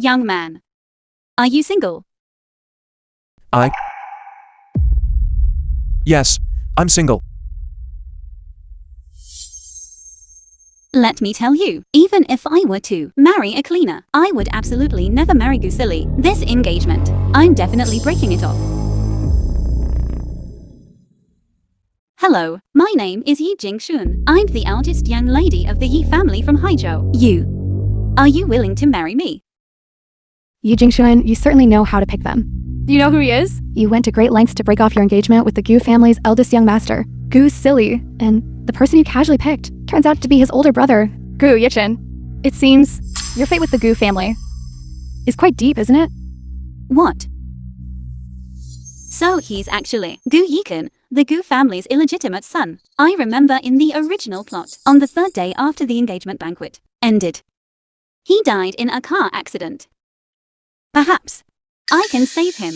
Young man. Are you single? Yes, I'm single. Let me tell you, even if I were to marry a cleaner, I would absolutely never marry Gusili. This engagement, I'm definitely breaking it off. Hello, my name is Yi Jingshun. I'm the eldest young lady of the Yi family from Haizhou. Are you willing to marry me? Yi Jingshun, you certainly know how to pick them. Do you know who he is? You went to great lengths to break off your engagement with the Gu family's eldest young master, Gusili, and the person you casually picked turns out to be his older brother, Gu Yichin. It seems your fate with the Gu family is quite deep, isn't it? What? So he's actually Gu Yikan, the Gu family's illegitimate son. I remember in the original plot, on the third day after the engagement banquet ended, he died in a car accident. Perhaps I can save him.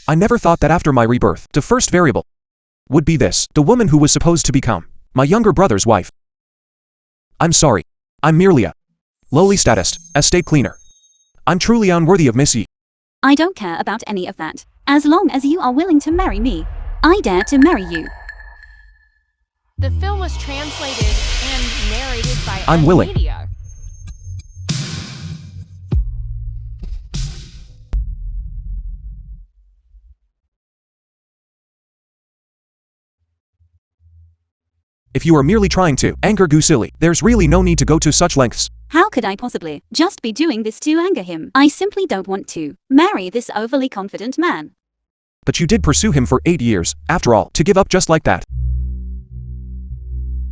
I never thought that after my rebirth, the first variable would be this, the woman who was supposed to become my younger brother's wife. I'm sorry. I'm merely a lowly statist, estate cleaner. I'm truly unworthy of Miss Yi. I don't care about any of that. As long as you are willing to marry me, I dare to marry you. The film was translated and narrated by I'm willing. Media. If you are merely trying to anger Gusili, there's really no need to go to such lengths. How could I possibly just be doing this to anger him? I simply don't want to marry this overly confident man. But you did pursue him for 8 years, after all, to give up just like that.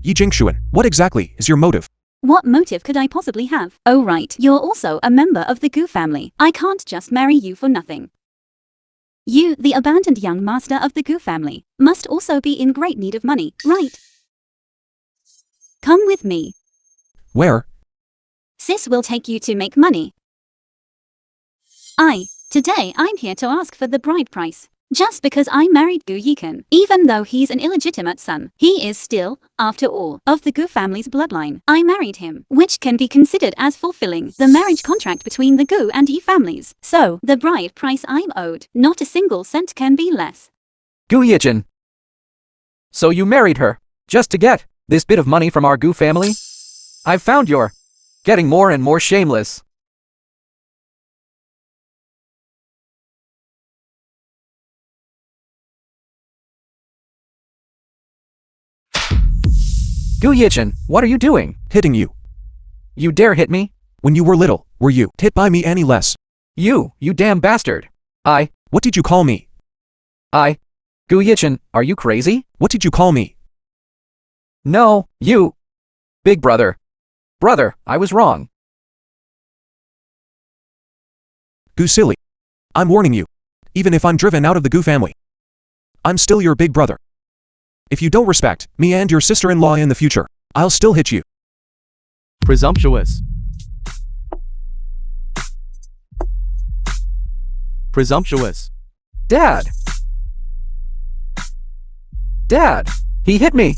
Yi Jingshuan, what exactly is your motive? What motive could I possibly have? Oh right, you're also a member of the Gu family. I can't just marry you for nothing. You, the abandoned young master of the Gu family, must also be in great need of money, right? Come with me. Where? Sis will take you to make money. Today I'm here to ask for the bride price. Just because I married Gu Yikan, even though he's an illegitimate son, he is still, after all, of the Gu family's bloodline. I married him, which can be considered as fulfilling the marriage contract between the Gu and Yi families. So, the bride price I'm owed, not a single cent can be less. Gu Yichin. So you married her, just to get this bit of money from our Gu family? I've found you're getting more and more shameless. Gu Yichin, what are you doing? Hitting you. You dare hit me? When you were little, were you hit by me any less? You damn bastard. What did you call me? Gu Yichin, are you crazy? What did you call me? No, you. Big brother. Brother, I was wrong. Gusili. I'm warning you. Even if I'm driven out of the Gu family, I'm still your big brother. If you don't respect me and your sister-in-law in the future, I'll still hit you. Presumptuous. Presumptuous. Dad, he hit me.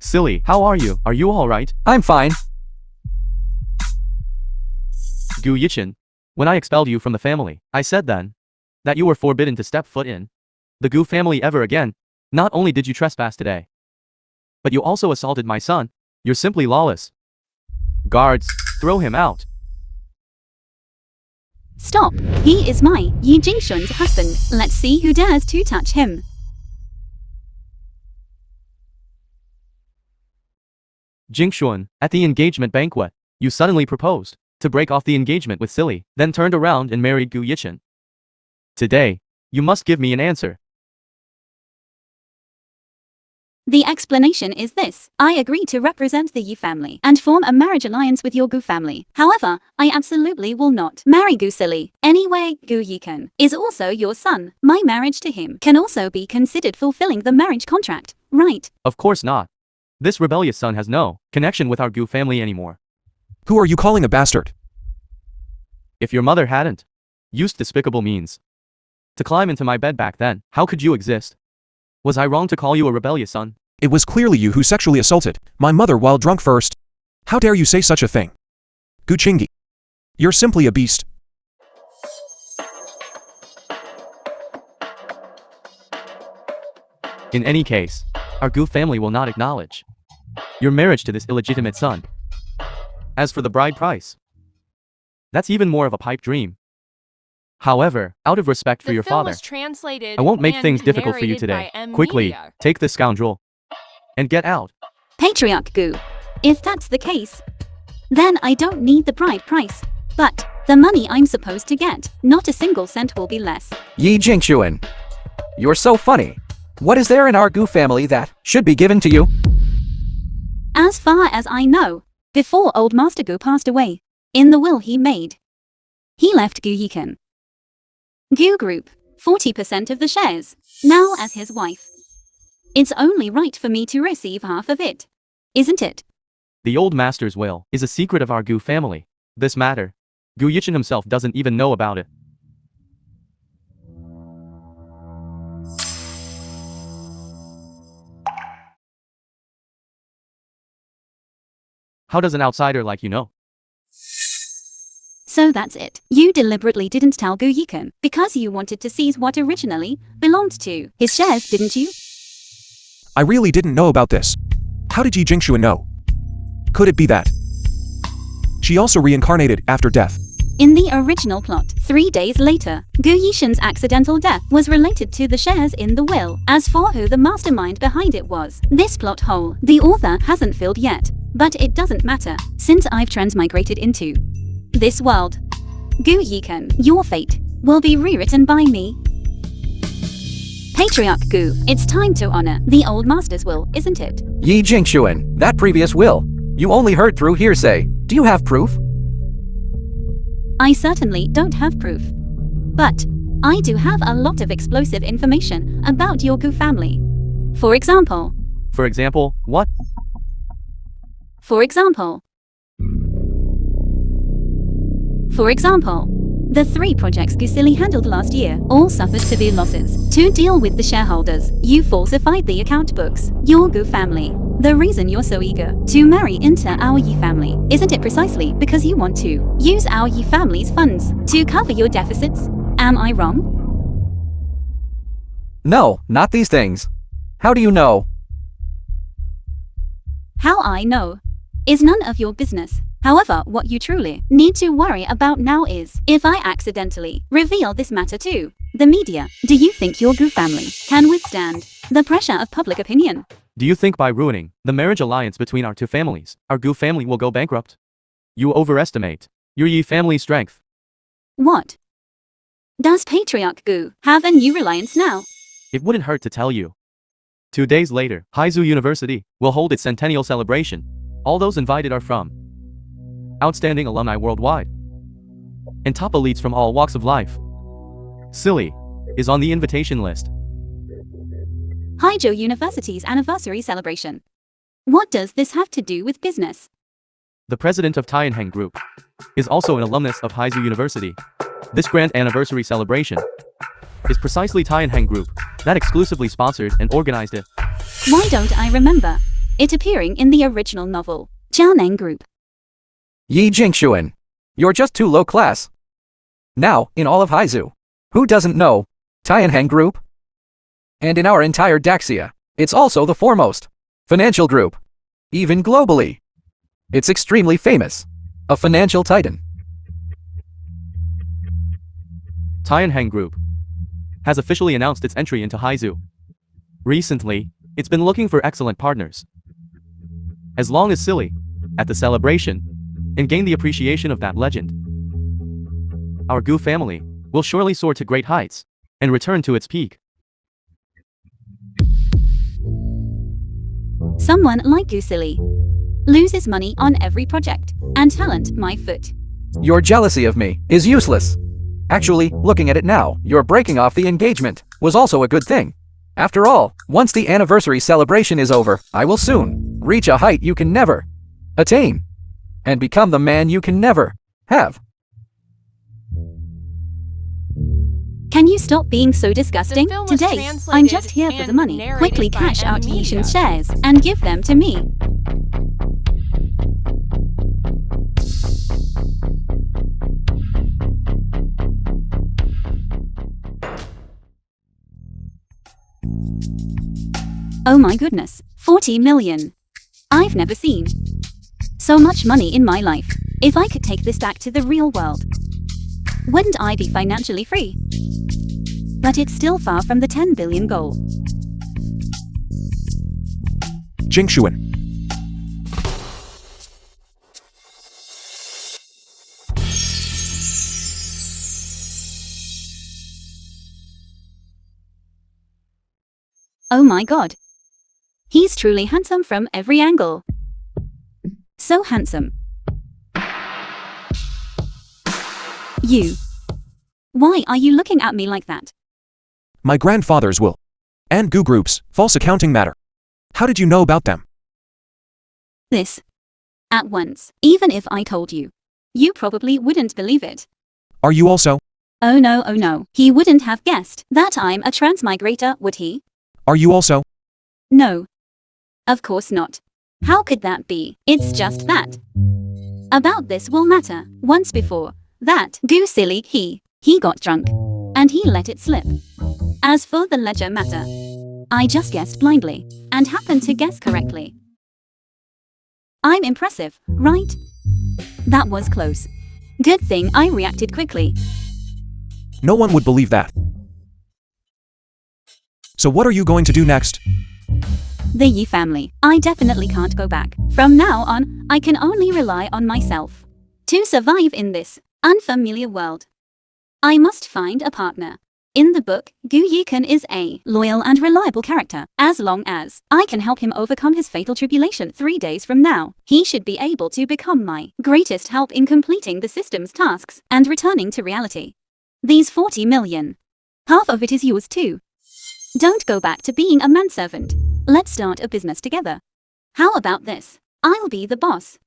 Silly, how are you? Are you alright? I'm fine. Gu Yichin, when I expelled you from the family, I said then that you were forbidden to step foot in the Gu family ever again. Not only did you trespass today, but you also assaulted my son. You're simply lawless. Guards, throw him out. Stop. He is my Yi Jingshun's husband. Let's see who dares to touch him. Jingshuan, at the engagement banquet, you suddenly proposed to break off the engagement with Silly, then turned around and married Gu Yichin. Today, you must give me an answer. The explanation is this. I agree to represent the Yi family and form a marriage alliance with your Gu family. However, I absolutely will not marry Gusili. Anyway, Gu Yikan is also your son. My marriage to him can also be considered fulfilling the marriage contract, right? Of course not. This rebellious son has no connection with our Gu family anymore. Who are you calling a bastard? If your mother hadn't used despicable means to climb into my bed back then, how could you exist? Was I wrong to call you a rebellious son? It was clearly you who sexually assaulted my mother while drunk first. How dare you say such a thing? Gu Chingi. You're simply a beast. In any case, our Gu family will not acknowledge your marriage to this illegitimate son. As for the bride price, that's even more of a pipe dream. However, out of respect for The your film father, was translated I won't make and things difficult for you narrated today. by M. Quickly, Media. take this scoundrel and get out. Patriarch Gu. If that's the case, then I don't need the bride price. But the money I'm supposed to get, not a single cent will be less. Yi Jingxuan. You're so funny. What is there in our Gu family that should be given to you? As far as I know, before old Master Gu passed away, in the will he made, he left Gu Yikan Gu Group 40% of the shares, now as his wife. It's only right for me to receive half of it, isn't it? The old master's will is a secret of our Gu family. This matter, Gu Yichen himself doesn't even know about it. How does an outsider like you know? So that's it. You deliberately didn't tell Gu Yikan because you wanted to seize what originally belonged to his shares, didn't you? I really didn't know about this. How did Yi Jingxuan know? Could it be that she also reincarnated after death? In the original plot, 3 days later, Gu Yishan's accidental death was related to the shares in the will. As for who the mastermind behind it was, this plot hole the author hasn't filled yet. But it doesn't matter, since I've transmigrated into this world. Gu Yikan, your fate will be rewritten by me. Patriarch Gu, it's time to honor the old master's will, isn't it? Yi Jingxuan, that previous will, you only heard through hearsay. Do you have proof? I certainly don't have proof. But I do have a lot of explosive information about your Gu family. For example, What? For example, the 3 projects Gusili handled last year all suffered severe losses. To deal with the shareholders, you falsified the account books. Your Gu family. The reason you're so eager to marry into our Yi family, isn't it precisely because you want to use our Yi family's funds to cover your deficits? Am I wrong? No, not these things. How do you know? How I know is none of your business. However, what you truly need to worry about now is if I accidentally reveal this matter to the media, do you think your Gu family can withstand the pressure of public opinion? Do you think by ruining the marriage alliance between our 2 families, our Gu family will go bankrupt? You overestimate your Yi family's strength. What? Does Patriarch Gu have a new reliance now? It wouldn't hurt to tell you. 2 days later, Haizu University will hold its centennial celebration. All those invited are from outstanding alumni worldwide and top elites from all walks of life. Silly is on the invitation list. Haijo University's anniversary celebration. What does this have to do with business? The president of Tianheng Group is also an alumnus of Haizu University. This grand anniversary celebration is precisely Tianheng Group that exclusively sponsored and organized it. Why don't I remember it appearing in the original novel, Jianeng Group? Yi Jingxuan. You're just too low class. Now, in all of Haizu, who doesn't know Tianheng Group? And in our entire Daxia, it's also the foremost financial group. Even globally, it's extremely famous. A financial titan. Tianheng Group has officially announced its entry into Haizu. Recently, it's been looking for excellent partners. As long as Silly, at the celebration, and gain the appreciation of that legend, our Gu family will surely soar to great heights and return to its peak. Someone like Gusili loses money on every project and talent my foot. Your jealousy of me is useless. Actually, looking at it now, your breaking off the engagement was also a good thing. After all, once the anniversary celebration is over, I will soon reach a height you can never attain and become the man you can never have. Can you stop being so disgusting? The film was Today, I'm translated just here for the and money. narrated Quickly by cash out M. Media. Yishin's shares and give them to me. Oh my goodness, 40 million. I've never seen so much money in my life. If I could take this back to the real world, wouldn't I be financially free? But it's still far from the 10 billion goal. Jingshuan. Oh my god. He's truly handsome from every angle. So handsome. You. Why are you looking at me like that? My grandfather's will. And goo groups, false accounting matter. How did you know about them? This. At once. Even if I told you, you probably wouldn't believe it. Are you also? Oh no. He wouldn't have guessed that I'm a transmigrator, would he? Are you also? No. Of course not. How could that be? It's just that. About this will matter. Once before, that goo silly he got drunk. And he let it slip. As for the ledger matter, I just guessed blindly, and happened to guess correctly. I'm impressive, right? That was close. Good thing I reacted quickly. No one would believe that. So what are you going to do next? The Yi family. I definitely can't go back. From now on, I can only rely on myself to survive in this unfamiliar world. I must find a partner. In the book, Gu Yikan is a loyal and reliable character. As long as I can help him overcome his fatal tribulation 3 days from now, he should be able to become my greatest help in completing the system's tasks and returning to reality. These 40 million. Half of it is yours too. Don't go back to being a manservant. Let's start a business together. How about this? I'll be the boss,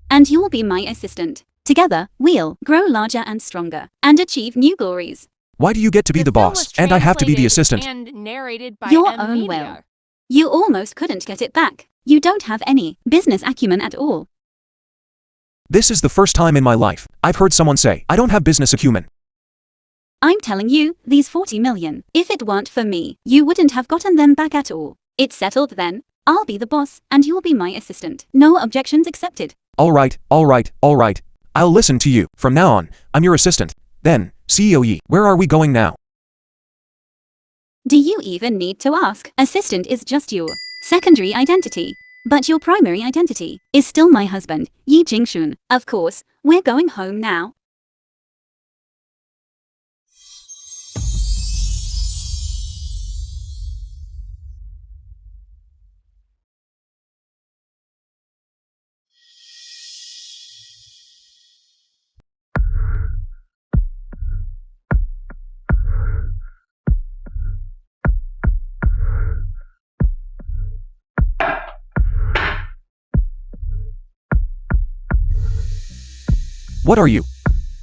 and you'll be my assistant. Together, we'll grow larger and stronger, and achieve new glories. Why do you get to be the film boss, was and I have to be the translated assistant? And narrated by Your M own Media. will. You almost couldn't get it back. You don't have any business acumen at all. This is the first time in my life I've heard someone say, I don't have business acumen. I'm telling you, these 40 million, if it weren't for me, you wouldn't have gotten them back at all. It's settled then. I'll be the boss, and you'll be my assistant. No objections accepted. All right. I'll listen to you. From now on, I'm your assistant. Then, CEO Yi, where are we going now? Do you even need to ask? Assistant is just your secondary identity. But your primary identity is still my husband, Yi Jingshun. Of course, we're going home now. What are you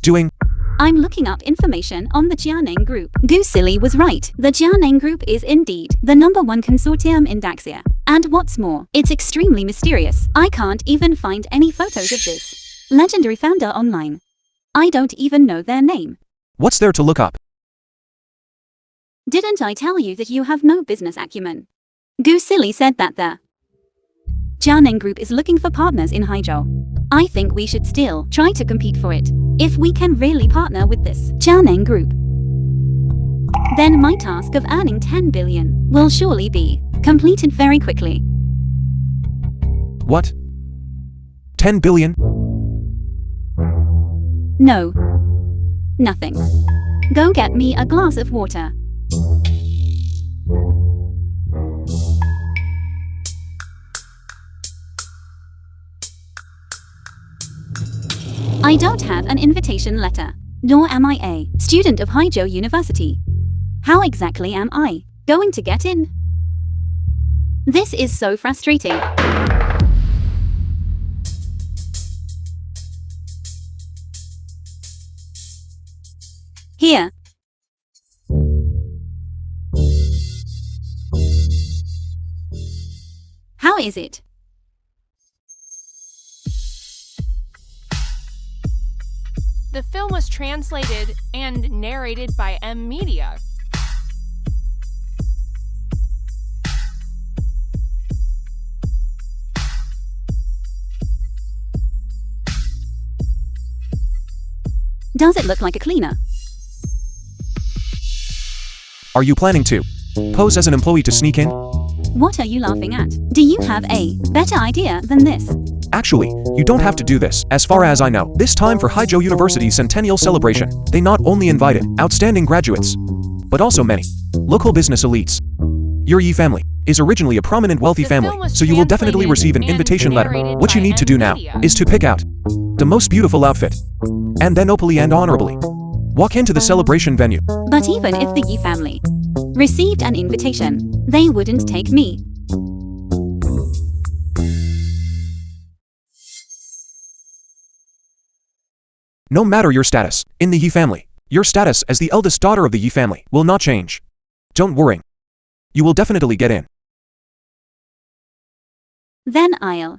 doing? I'm looking up information on the Jianeng Group. Gu Silly was right. The Jianeng Group is indeed the #1 consortium in Daxia. And what's more, it's extremely mysterious. I can't even find any photos of this legendary founder online. I don't even know their name. What's there to look up? Didn't I tell you that you have no business acumen? Gu Silly said that the Jianeng Group is looking for partners in Haizhou. I think we should still try to compete for it. If we can really partner with this Jianeng Group, then my task of earning 10 billion will surely be completed very quickly. What? 10 billion? No. Nothing. Go get me a glass of water. I don't have an invitation letter, nor am I a student of Haizhou University. How exactly am I going to get in? This is so frustrating. Here. How is it? The film was translated and narrated by M Media. Does it look like a cleaner? Are you planning to pose as an employee to sneak in? What are you laughing at? Do you have a better idea than this? Actually, you don't have to do this, as far as I know. This time for Haijo University's centennial celebration, they not only invited outstanding graduates, but also many local business elites. Your Yi family is originally a prominent wealthy The family, film was so you will definitely translated receive an and invitation letter. narrated What you by need to do now media. is to pick out the most beautiful outfit, and then openly and honorably walk into the celebration venue. But even if the Yi family received an invitation, they wouldn't take me. No matter your status in the Yi family, your status as the eldest daughter of the Yi family will not change. Don't worry. You will definitely get in. Then I'll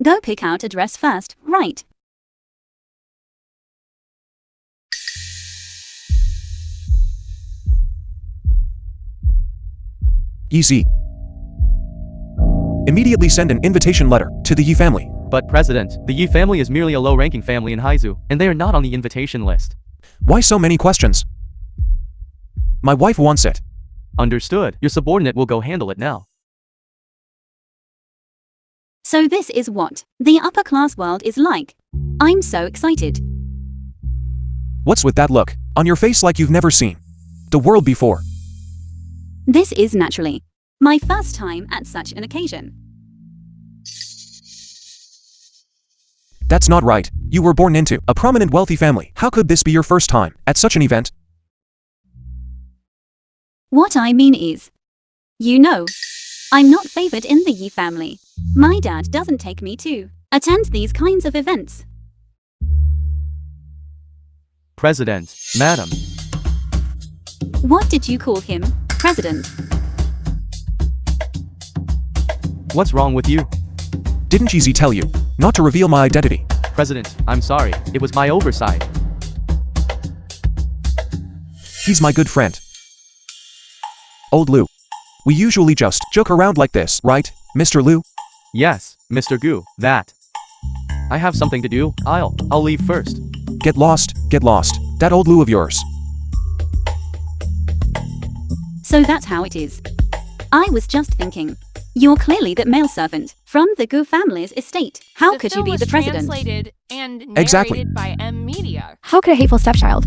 go pick out a dress first, right? Easy. Immediately send an invitation letter to the Yi family. But President, the Yi family is merely a low-ranking family in Haizu, and they are not on the invitation list. Why so many questions? My wife wants it. Understood. Your subordinate will go handle it now. So this is what the upper-class world is like. I'm so excited. What's with that look on your face like you've never seen the world before? This is naturally my first time at such an occasion. That's not right. You were born into a prominent wealthy family. How could this be your first time at such an event? What I mean is, you know, I'm not favored in the Yi family. My dad doesn't take me to attend these kinds of events. President, Madam. What did you call him, President? What's wrong with you? Didn't Yeezy tell you not to reveal my identity? President, I'm sorry. It was my oversight. He's my good friend. Old Lou. We usually just joke around like this, right, Mr. Liu? Yes, Mr. Gu, that. I have something to do. I'll leave first. Get lost, that old Lou of yours. So that's how it is. I was just thinking. You're clearly the male servant from the Gu family's estate. How could you be the president? Translated and narrated Exactly. by Media. How could a hateful stepchild,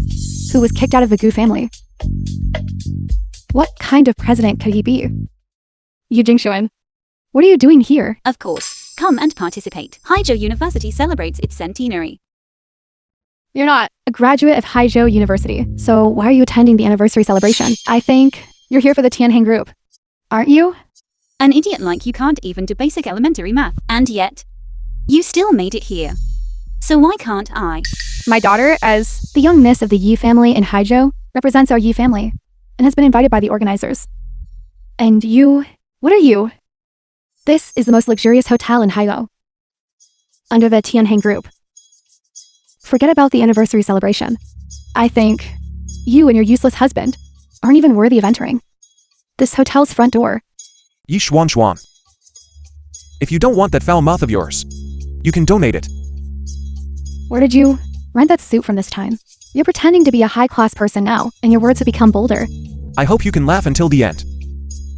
who was kicked out of the Gu family, what kind of president could he be? Yu Jingshuan, what are you doing here? Of course, come and participate. Haijo University celebrates its centenary. You're not a graduate of Haijo University, so why are you attending the anniversary celebration? I think you're here for the Tianheng group, aren't you? An idiot like you can't even do basic elementary math, and yet, you still made it here. So why can't I? My daughter, as the young miss of the Yi family in Haijo, represents our Yi family, and has been invited by the organizers. And you, what are you? This is the most luxurious hotel in Haigo, under the Tianheng group. Forget about the anniversary celebration. I think you and your useless husband aren't even worthy of entering this hotel's front door. Yi Xuan Xuan. If you don't want that foul mouth of yours, you can donate it. Where did you rent that suit from this time? You're pretending to be a high-class person now, and your words have become bolder. I hope you can laugh until the end.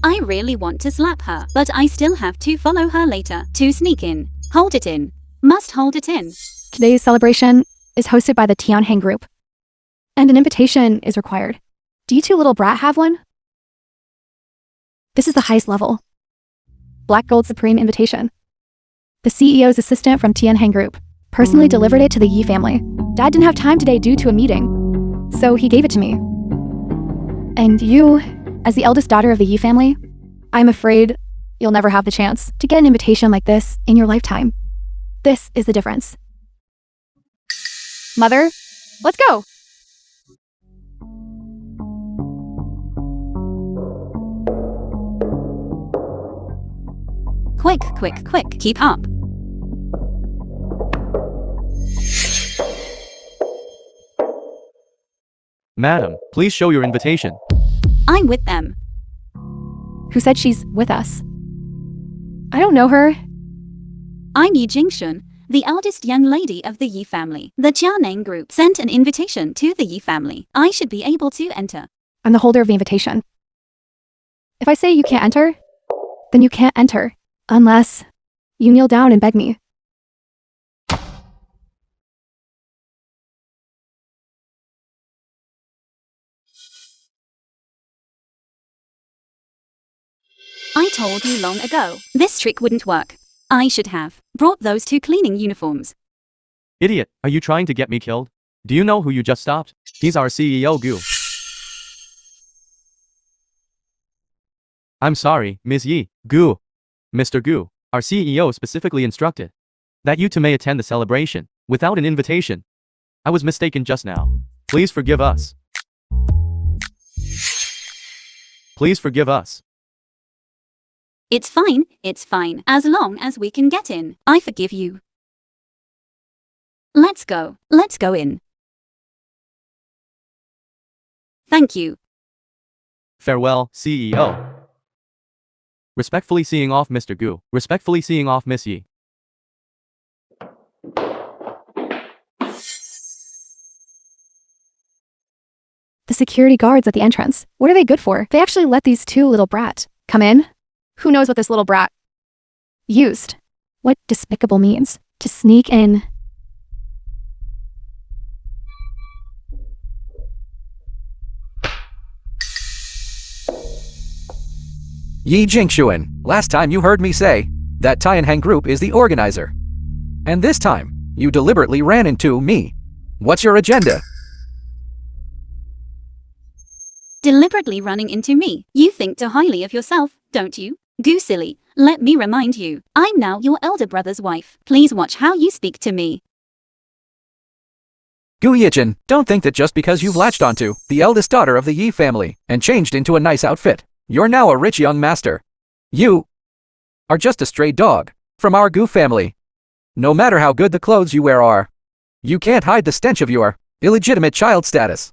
I really want to slap her, but I still have to follow her later to sneak in. Hold it in. Must hold it in. Today's celebration is hosted by the Tianheng group, and an invitation is required. Do you two little brat have one? This is the highest level. Black Gold Supreme invitation. The CEO's assistant from Tianheng Group personally delivered it to the Yi family. Dad didn't have time today due to a meeting, so he gave it to me. And you, as the eldest daughter of the Yi family, I'm afraid you'll never have the chance to get an invitation like this in your lifetime. This is the difference. Mother, let's go! Quick, keep up. Madam, please show your invitation. I'm with them. Who said she's with us? I don't know her. I'm Yi Jingshun, the eldest young lady of the Yi family. The Jianeng group sent an invitation to the Yi family. I should be able to enter. I'm the holder of the invitation. If I say you can't enter, then you can't enter. Unless you kneel down and beg me. I told you long ago, this trick wouldn't work. I should have brought those 2 cleaning uniforms. Idiot, are you trying to get me killed? Do you know who you just stopped? He's our CEO Gu. I'm sorry, Ms. Yi. Gu. Mr. Gu, our CEO specifically instructed that you two may attend the celebration without an invitation. I was mistaken just now. Please forgive us. Please forgive us. It's fine, as long as we can get in. I forgive you. Let's go in. Thank you. Farewell, CEO. Respectfully seeing off Mr. Gu. Respectfully seeing off Miss Yi. The security guards at the entrance. What are they good for? They actually let these 2 little brats come in? Who knows what this little brat used? What despicable means to sneak in? Yi Jingshuan, last time you heard me say that Tianheng Group is the organizer. And this time, you deliberately ran into me. What's your agenda? Deliberately running into me. You think too highly of yourself, don't you? Gu silly, let me remind you, I'm now your elder brother's wife. Please watch how you speak to me. Gu Yichin, don't think that just because you've latched onto the eldest daughter of the Yi family and changed into a nice outfit, you're now a rich young master. You are just a stray dog from our Gu family. No matter how good the clothes you wear are, you can't hide the stench of your illegitimate child status.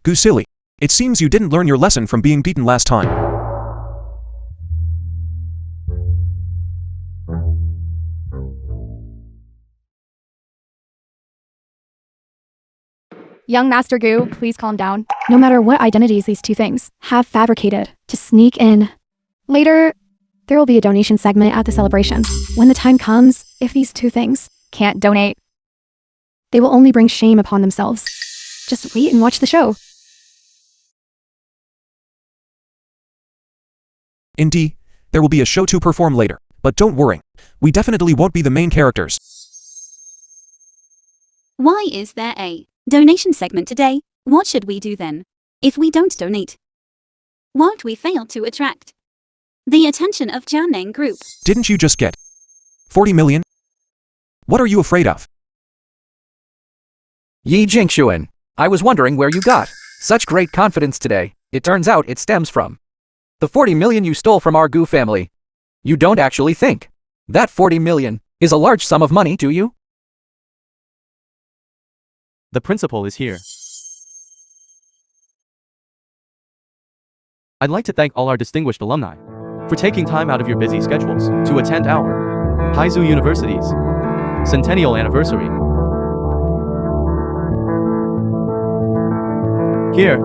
Gu silly. It seems you didn't learn your lesson from being beaten last time. Young Master Gu, please calm down. No matter what identities these 2 things have fabricated to sneak in. Later, there will be a donation segment at the celebration. When the time comes, if these 2 things can't donate, they will only bring shame upon themselves. Just wait and watch the show. Indeed, there will be a show to perform later. But don't worry, we definitely won't be the main characters. Why is there a donation segment today? What should we do then? If we don't donate, won't we fail to attract the attention of Jianeng Group? Didn't you just get 40 million? What are you afraid of? Yi Jingshuan, I was wondering where you got such great confidence today. It turns out it stems from the 40 million you stole from our Gu family. You don't actually think that 40 million is a large sum of money, do you? The principal is here. I'd like to thank all our distinguished alumni for taking time out of your busy schedules to attend our Haizu University's centennial anniversary. Here,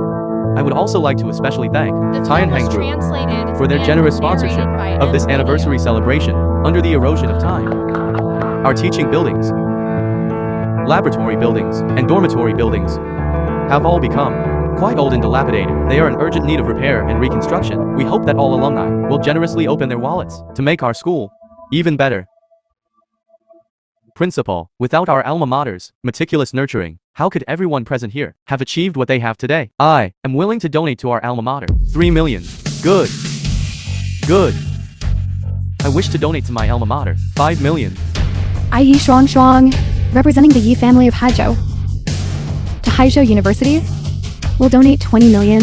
I would also like to especially thank The film Tianheng was Group translated for their and generous sponsorship narrated by of this Ed anniversary Video. celebration under the erosion of time. Our teaching buildings, laboratory buildings, and dormitory buildings have all become quite old and dilapidated. They are in urgent need of repair and reconstruction. We hope that all alumni will generously open their wallets to make our school even better. Principal, without our alma mater's meticulous nurturing, how could everyone present here have achieved what they have today? I am willing to donate to our alma mater 3 million. Good. Good. I wish to donate to my alma mater 5 million. I Yi Shuang, representing the Yi family of Haizhou. To Haizhou University, will donate 20 million.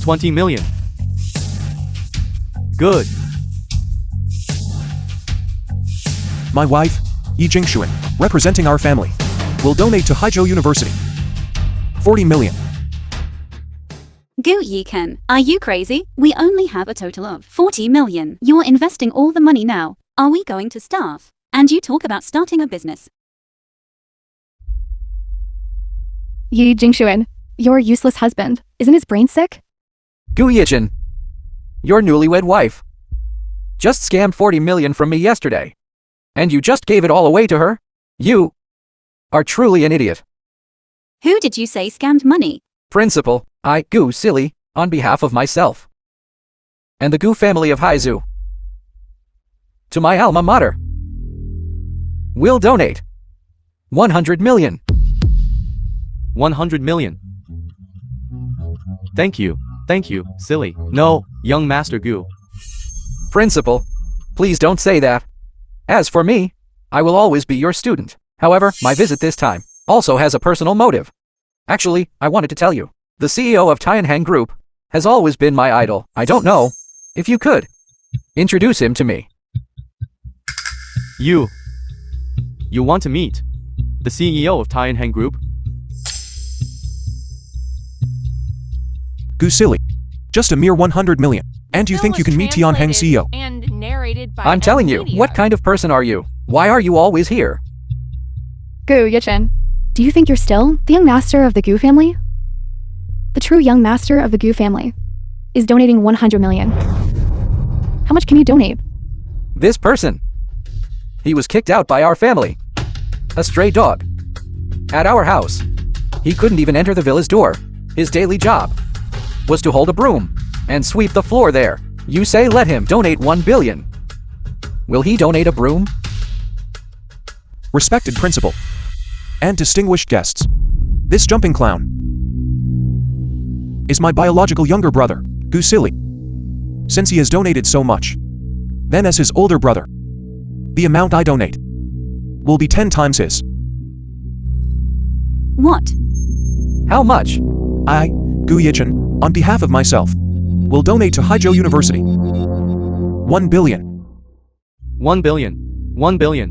20 million. Good. My wife, Yi Jingshuan, representing our family, will donate to Haizhou University 40 million. Gu Yiken, are you crazy? We only have a total of 40 million. You're investing all the money now. Are we going to starve? And you talk about starting a business. Yi Jingshuan, your useless husband, isn't his brain sick? Gu Yichin, your newlywed wife, just scammed 40 million from me yesterday. And you just gave it all away to her? You are truly an idiot. Who did you say scammed money? Principal, I, Gu Silly, on behalf of myself and the Gu family of Haizu, to my alma mater, will donate 100 million. 100 million. Thank you, silly. No, young Master Gu. Principal, please don't say that. As for me, I will always be your student. However, my visit this time also has a personal motive. Actually, I wanted to tell you, the CEO of Tianheng Group has always been my idol. I don't know if you could introduce him to me. You want to meet the CEO of Tianheng Group? Gu Silly. Just a mere 100 million. And you think you can meet Tianheng CEO? And narrated by I'm telling you, Media. what kind of person are you? Why are you always here? Gu Yichin, do you think you're still the young master of the Gu family? The true young master of the Gu family is donating 100 million. How much can you donate? This person. He was kicked out by our family. A stray dog. At our house. He couldn't even enter the villa's door. His daily job was to hold a broom and sweep the floor there. You say let him donate 1 billion. Will he donate a broom? Respected principal. And distinguished guests. This jumping clown is my biological younger brother, Gu Silly. Since he has donated so much, then as his older brother, the amount I donate will be 10 times his. What? How much? I, Gu Yichin, on behalf of myself, will donate to Haizhou University 1 billion. 1 billion. 1 billion.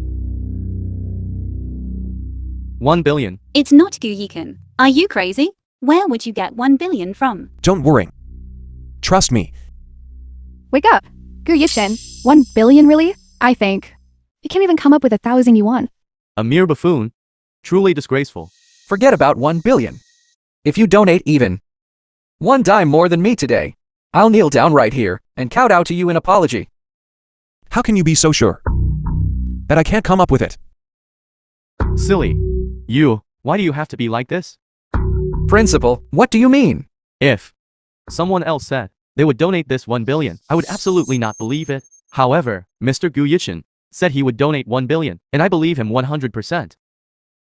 1 billion. It's not Gu Yikan. Are you crazy? Where would you get 1 billion from? Don't worry. Trust me. Wake up. Gu Yichin, 1 billion really? I think. You can't even come up with 1,000 yuan. A mere buffoon. Truly disgraceful. Forget about 1 billion. If you donate even 1 dime more than me today, I'll kneel down right here and kowtow to you in apology. How can you be so sure that I can't come up with it? Silly. Why do you have to be like this? Principal, what do you mean? If someone else said they would donate this 1 billion, I would absolutely not believe it. However, Mr. Gu Yichin said he would donate 1 billion, and I believe him 100%.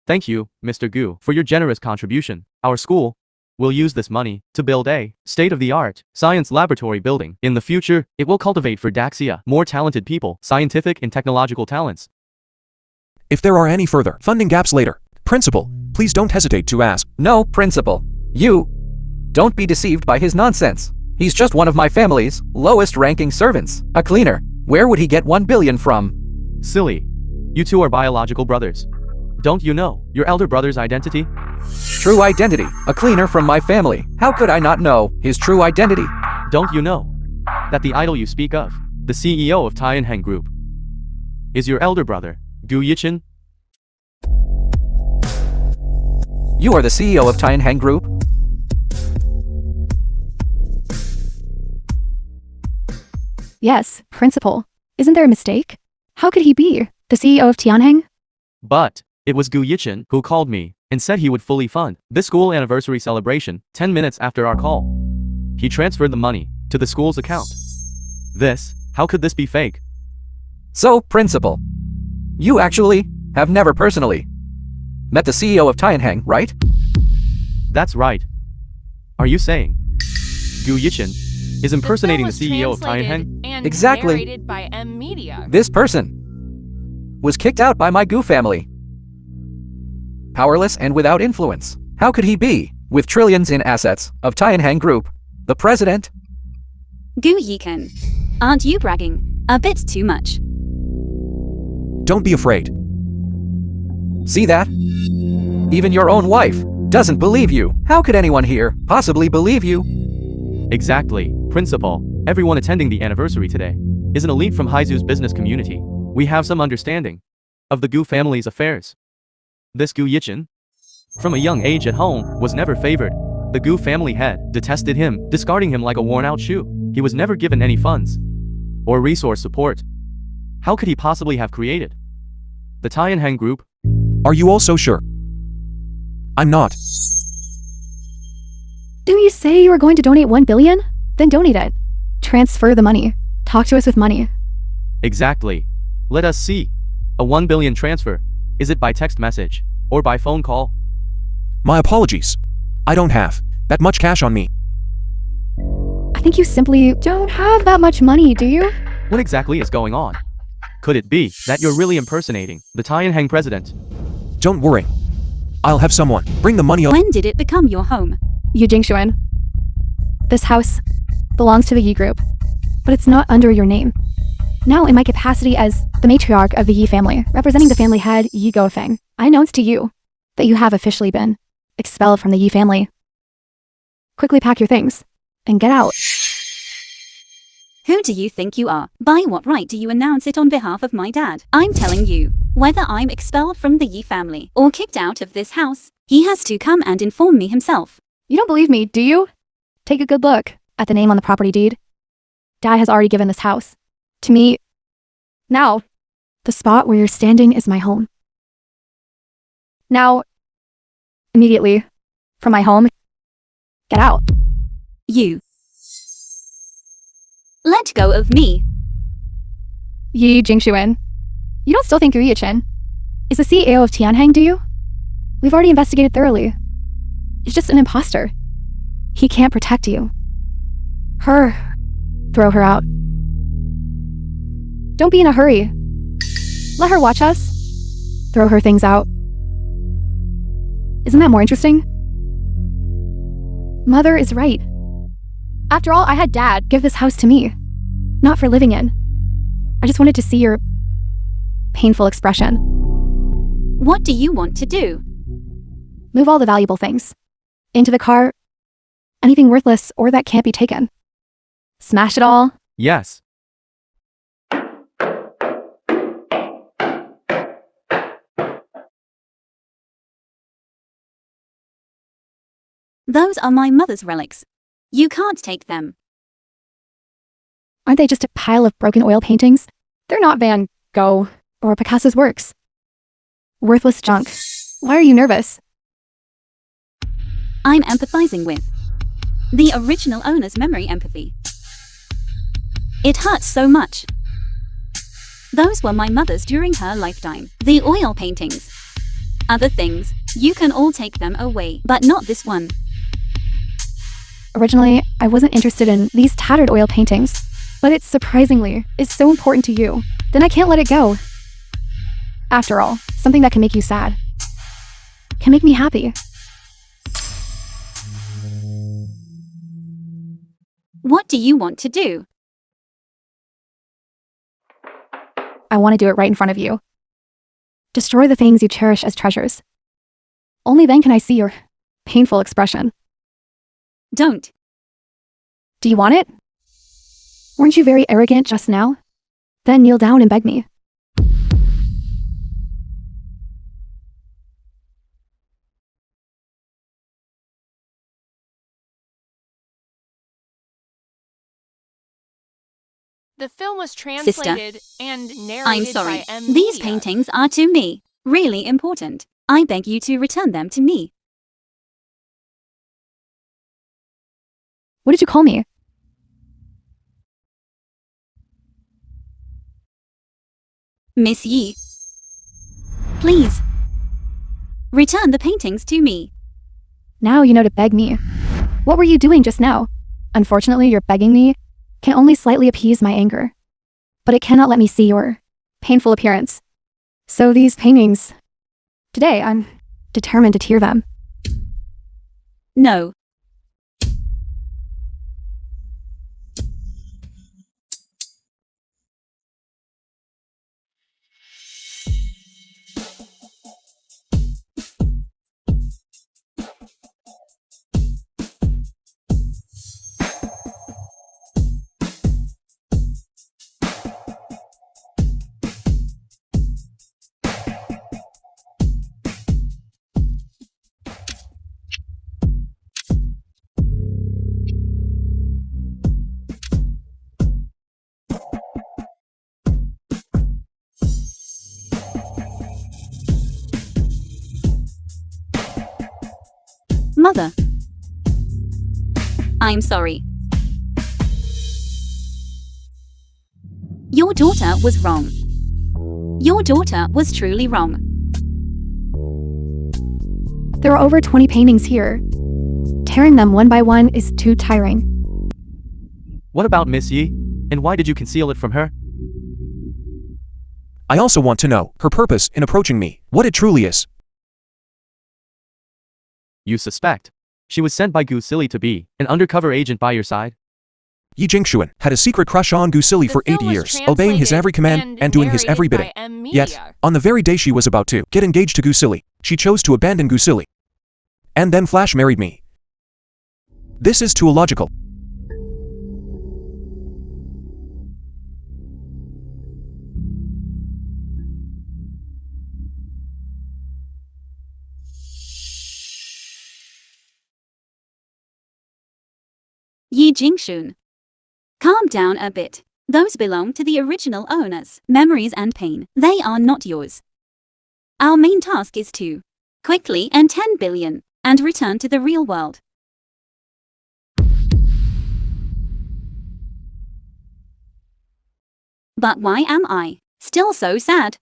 Thank you, Mr. Gu, for your generous contribution. Our school will use this money to build a state-of-the-art science laboratory building. In the future, it will cultivate for Daxia more talented people, scientific and technological talents. If there are any further funding gaps later, principal, please don't hesitate to ask. No, Principal. You don't be deceived by his nonsense. He's just one of my family's lowest-ranking servants, a cleaner. Where would he get 1 billion from? Silly. You two are biological brothers. Don't you know your elder brother's identity? True identity, a cleaner from my family. How could I not know his true identity? Don't you know that the idol you speak of, the CEO of Tianheng Group, is your elder brother, Gu Yichin? You are the CEO of Tianheng Group? Yes, principal. Isn't there a mistake? How could he be the CEO of Tianheng? But it was Gu Yichin who called me and said he would fully fund this school anniversary celebration 10 minutes after our call. He transferred the money to the school's account. How could this be fake? So, Principal, you actually have never personally met the CEO of Tianheng, right? That's right. Are you saying Gu Yichin is impersonating the film CEO was of Tianheng? translated and Exactly. narrated by Media. This person was kicked out by my Gu family. Powerless and without influence. How could he be, with trillions in assets, of Tianheng Group, the president? Gu Yikan. Aren't you bragging a bit too much? Don't be afraid. See that? Even your own wife doesn't believe you. How could anyone here possibly believe you? Exactly, Principal. Everyone attending the anniversary today is an elite from Haizu's business community. we have some understanding of the Gu family's affairs. This Gu Yichin, from a young age at home, was never favored. The Gu family had detested him, discarding him like a worn-out shoe. He was never given any funds or resource support. How could he possibly have created the Tianheng group? Are you all so sure? I'm not. Didn't you say you were going to donate 1 billion? Then donate it. Transfer the money. Talk to us with money. Exactly. Let us see. A 1 billion transfer. Is it by text message or by phone call? My apologies. I don't have that much cash on me. I think you simply don't have that much money, do you? What exactly is going on? Could it be that you're really impersonating the Tianheng president? Don't worry. I'll have someone bring the money. When did it become your home? Yu Jingshuan. This house belongs to the Yi group, but it's not under your name. Now, in my capacity as the matriarch of the Yi family, representing the family head Yi Gofeng, I announce to you that you have officially been expelled from the Yi family. Quickly pack your things and get out. Who do you think you are? By what right do you announce it on behalf of my dad? I'm telling you, whether I'm expelled from the Yi family or kicked out of this house, he has to come and inform me himself. You don't believe me, do you? Take a good look at the name on the property deed. Dad has already given this house to me. Now, the spot where you're standing is my home. Now, immediately, from my home, get out. You. Let go of me. Yi Jingshuan. You don't still think Yu Yichin is the CEO of Tianheng, do you? We've already investigated thoroughly. He's just an imposter. He can't protect you. Her. Throw her out. Don't be in a hurry. Let her watch us. Throw her things out. Isn't that more interesting? Mother is right. After all, I had Dad give this house to me. Not for living in. I just wanted to see your painful expression. What do you want to do? Move all the valuable things into the car. Anything worthless or that can't be taken. Smash it all. Yes. Those are my mother's relics. You can't take them. Aren't they just a pile of broken oil paintings? They're not Van Gogh or Picasso's works. Worthless junk. Why are you nervous? I'm empathizing with the original owner's memory empathy. It hurts so much. Those were my mother's during her lifetime. The oil paintings. Other things, you can all take them away, but not this one. Originally, I wasn't interested in these tattered oil paintings, but it surprisingly is so important to you. Then I can't let it go. After all, something that can make you sad can make me happy. What do you want to do? I want to do it right in front of you. Destroy the things you cherish as treasures. Only then can I see your painful expression. Don't. Do you want it? Weren't you very arrogant just now? Then kneel down and beg me. The film was translated and narrated I'm sorry. by M. These Media. paintings are to me. Really important. I beg you to return them to me. What did you call me? Miss Yi. Please. Return the paintings to me. Now you know to beg me. What were you doing just now? Unfortunately, your begging me can only slightly appease my anger. But it cannot let me see your painful appearance. So these paintings, today I'm determined to tear them. No. Mother. I'm sorry. Your daughter was wrong. Your daughter was truly wrong. There are over 20 paintings here. Tearing them one by one is too tiring. What about Miss Yi? And why did you conceal it from her? I also want to know her purpose in approaching me, what it truly is. You suspect. She was sent by Gu Silly to be an undercover agent by your side? Yi Jingshuan had a secret crush on Gu Silly The for 80 film was years, obeying his every command and doing his every narrated bidding. by Yet, on the very day she was about to get engaged to Gu Silly, she chose to abandon Gu Silly. And then Flash married me. This is too illogical. Yi Jingshun. Calm down a bit. Those belong to the original owners. Memories and pain, they are not yours. Our main task is to quickly earn 10 billion and return to the real world. But why am I still so sad?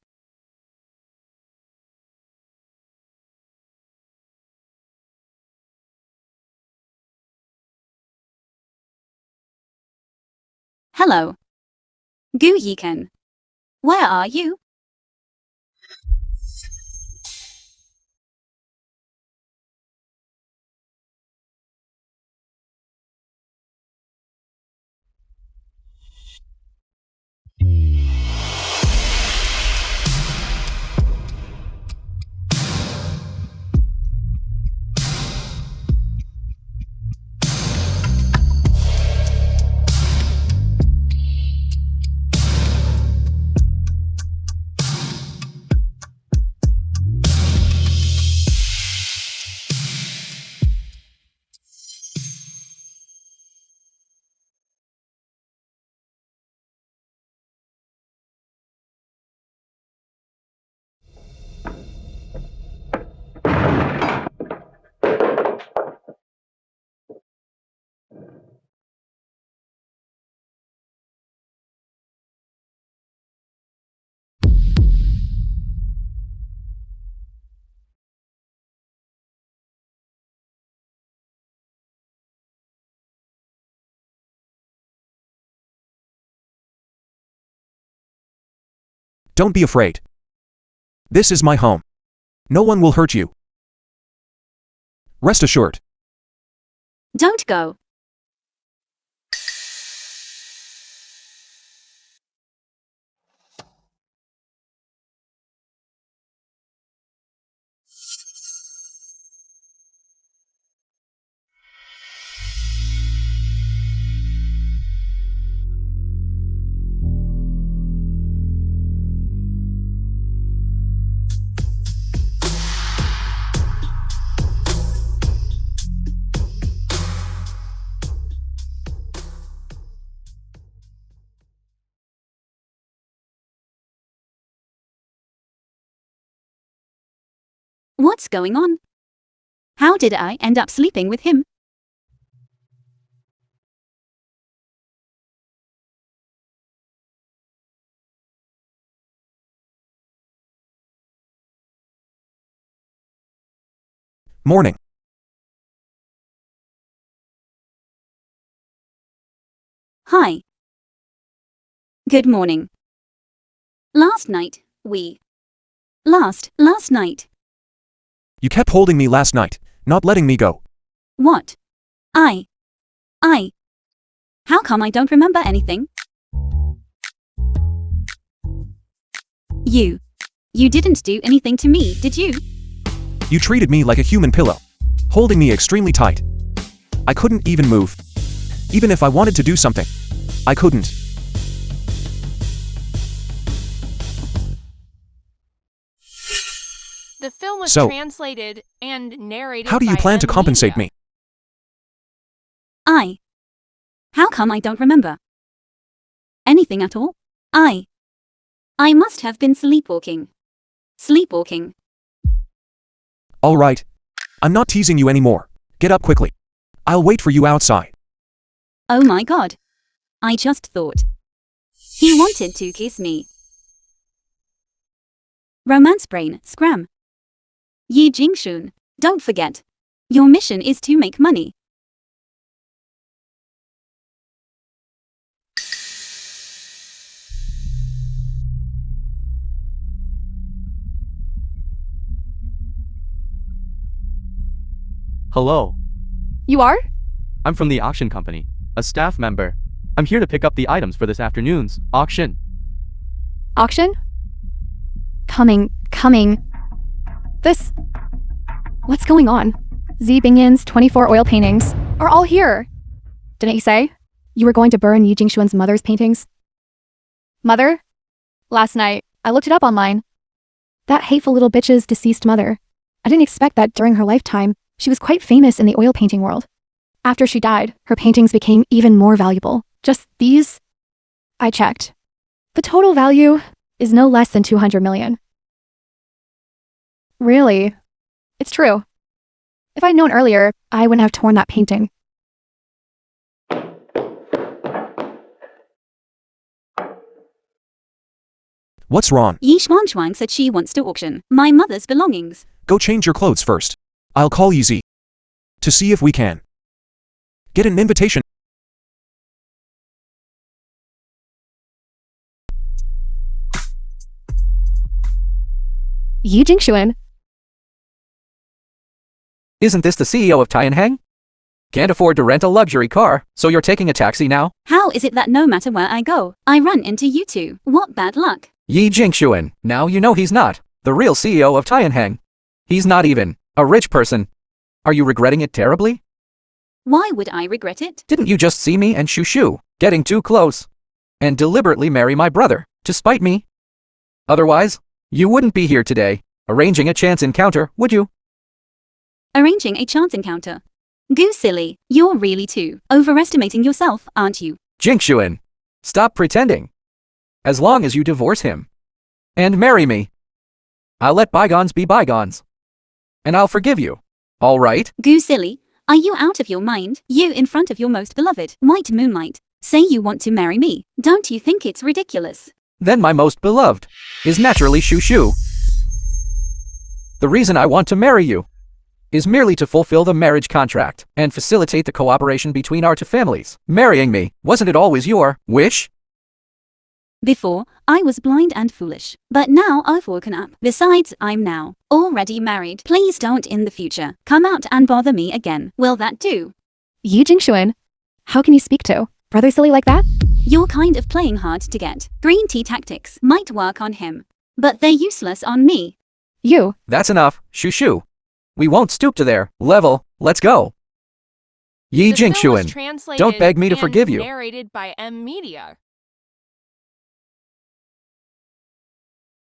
Hello. Gu Yiken. Where are you? Don't be afraid. This is my home. No one will hurt you. Rest assured. Don't go. What's going on? How did I end up sleeping with him? Morning. Hi. Good morning. Last night. You kept holding me last night, not letting me go. What? I. How come I don't remember anything? You didn't do anything to me, did you? You treated me like a human pillow, holding me extremely tight. I couldn't even move. Even if I wanted to do something, I couldn't. The film was So, translated and narrated how do you by plan to compensate Media. me? How come I don't remember anything at all? I must have been sleepwalking. All right. I'm not teasing you anymore. Get up quickly. I'll wait for you outside. Oh my god. I just thought. He wanted to kiss me. Romance brain, scram. Yi Jingshun, don't forget. Your mission is to make money. Hello. You are? I'm from the auction company, a staff member. I'm here to pick up the items for this afternoon's auction. Auction? Coming. What's going on? Z Bingyin's 24 oil paintings are all here. Didn't you say you were going to burn Yi Jingshuan's mother's paintings? Mother? Last night, I looked it up online. That hateful little bitch's deceased mother. I didn't expect that during her lifetime, she was quite famous in the oil painting world. After she died, her paintings became even more valuable. Just these? I checked. The total value is no less than 200 million. Really? It's true. If I'd known earlier, I wouldn't have torn that painting. What's wrong? Yi Xuanxuang said she wants to auction my mother's belongings. Go change your clothes first. I'll call you Z. To see if we can get an invitation. Yi Jingshuan. Isn't this the CEO of Tianheng? Can't afford to rent a luxury car, so you're taking a taxi now? How is it that no matter where I go, I run into you two? What bad luck. Yi Jingshuan, now you know he's not the real CEO of Tianheng. He's not even a rich person. Are you regretting it terribly? Why would I regret it? Didn't you just see me and Shushu getting too close and deliberately marry my brother to spite me? Otherwise, you wouldn't be here today, arranging a chance encounter, would you? Arranging a chance encounter. Goo silly, you're really too overestimating yourself, aren't you? Jingshuan, stop pretending. As long as you divorce him and marry me, I'll let bygones be bygones. And I'll forgive you. All right? Goo silly, are you out of your mind? You in front of your most beloved, white moonlight, say you want to marry me. Don't you think it's ridiculous? Then my most beloved is naturally Shushu. The reason I want to marry you is merely to fulfill the marriage contract and facilitate the cooperation between our two families. Marrying me, wasn't it always your wish? Before, I was blind and foolish, but now I've woken up. Besides, I'm now already married. Please don't in the future come out and bother me again. Will that do? Yi Jingshuan. How can you speak to brother silly like that? You're kind of playing hard to get. Green tea tactics might work on him, but they're useless on me. You. That's enough, Shushu. We won't stoop to their level. Let's go. Yi The film was Jingshuan, translated don't beg me to and forgive you. Narrated by M Media.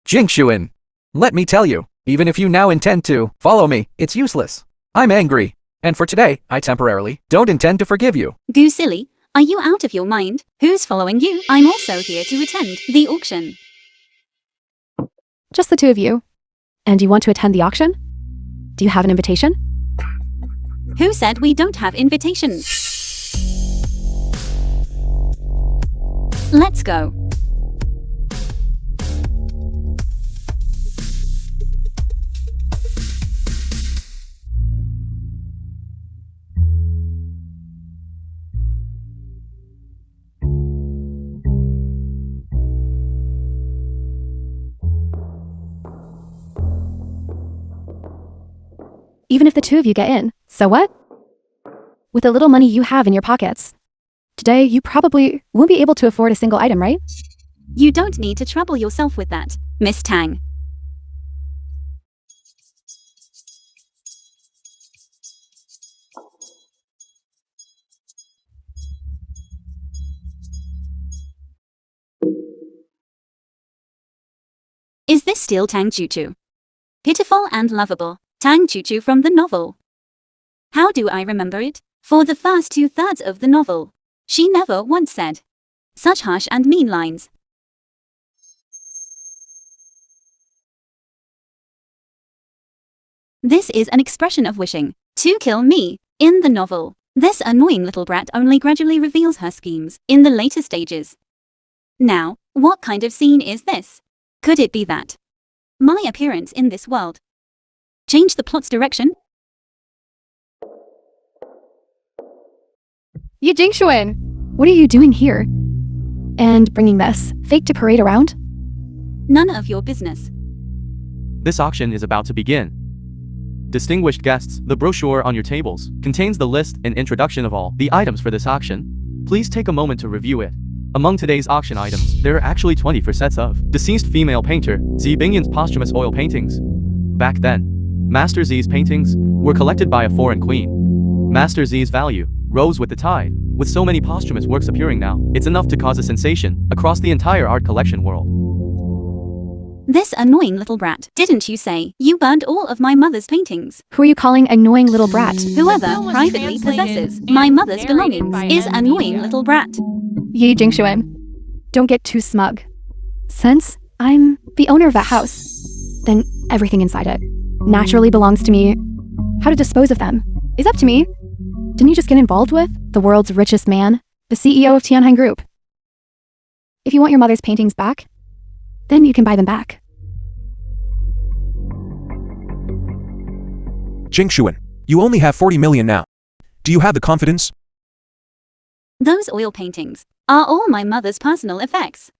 Jingshuan, let me tell you, even if you now intend to follow me, it's useless. I'm angry, and for today, I temporarily don't intend to forgive you. Goo silly, are you out of your mind? Who's following you? I'm also here to attend the auction. Just the two of you. And you want to attend the auction? Do you have an invitation? Who said we don't have invitations? Let's go. Even if the two of you get in, so what? With the little money you have in your pockets. Today, you probably won't be able to afford a single item, right? You don't need to trouble yourself with that, Miss Tang. Is this still Tang Chuchu? Pitiful and lovable, Tang Chuchu from the novel. How do I remember it? For the first 2/3 of the novel, she never once said such harsh and mean lines. This is an expression of wishing to kill me. In the novel, this annoying little brat only gradually reveals her schemes in the later stages. Now, what kind of scene is this? Could it be that my appearance in this world changed the plot's direction? Yi Jingshuan, what are you doing here? And bringing this fake to parade around? None of your business. This auction is about to begin. Distinguished guests, the brochure on your tables contains the list and introduction of all the items for this auction. Please take a moment to review it. Among today's auction items, there are actually 24 sets of deceased female painter Xi Bingyan's posthumous oil paintings. Back then, Master Zi's paintings were collected by a foreign queen. Master Zi's value rose with the tide. With so many posthumous works appearing now, it's enough to cause a sensation across the entire art collection world. This annoying little brat. Didn't you say you burned all of my mother's paintings? Who are you calling annoying little brat? Whoever film was privately translated possesses and my mother's narrated belongings by is N. annoying Media. little brat. Yi Jingshuan, don't get too smug. Since I'm the owner of that house, then everything inside it naturally belongs to me. How to dispose of them is up to me. Didn't you just get involved with the world's richest man, the CEO of Tianhan Group? If you want your mother's paintings back, then you can buy them back. Jingshuan, you only have 40 million now. Do you have the confidence? Those oil paintings are all my mother's personal effects.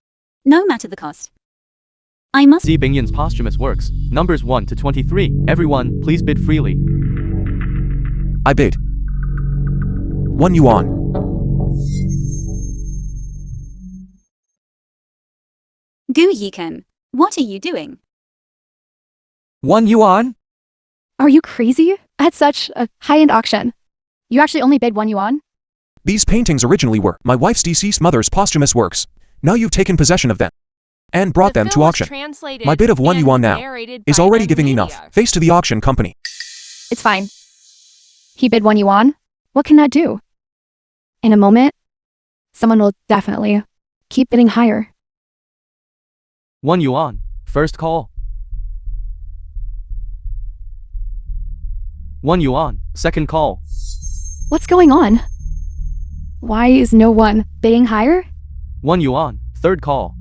No matter the cost. I must. Xi Bingyan's posthumous works, numbers 1 to 23. Everyone, please bid freely. I bid 1 yuan. Gu Yikan, what are you doing? 1 yuan? Are you crazy? At such a high-end auction, you actually only bid 1 yuan? These paintings originally were my wife's deceased mother's posthumous works. Now you've taken possession of them and brought The them to film was auction. translated My bid of 1 and yuan now narrated is by already N. giving Media. enough face to the auction company. It's fine. He bid 1 yuan. What can that do? In a moment, someone will definitely keep bidding higher. 1 yuan. First call. 1 yuan. Second call. What's going on? Why is no one bidding higher? 1 yuan. Third call.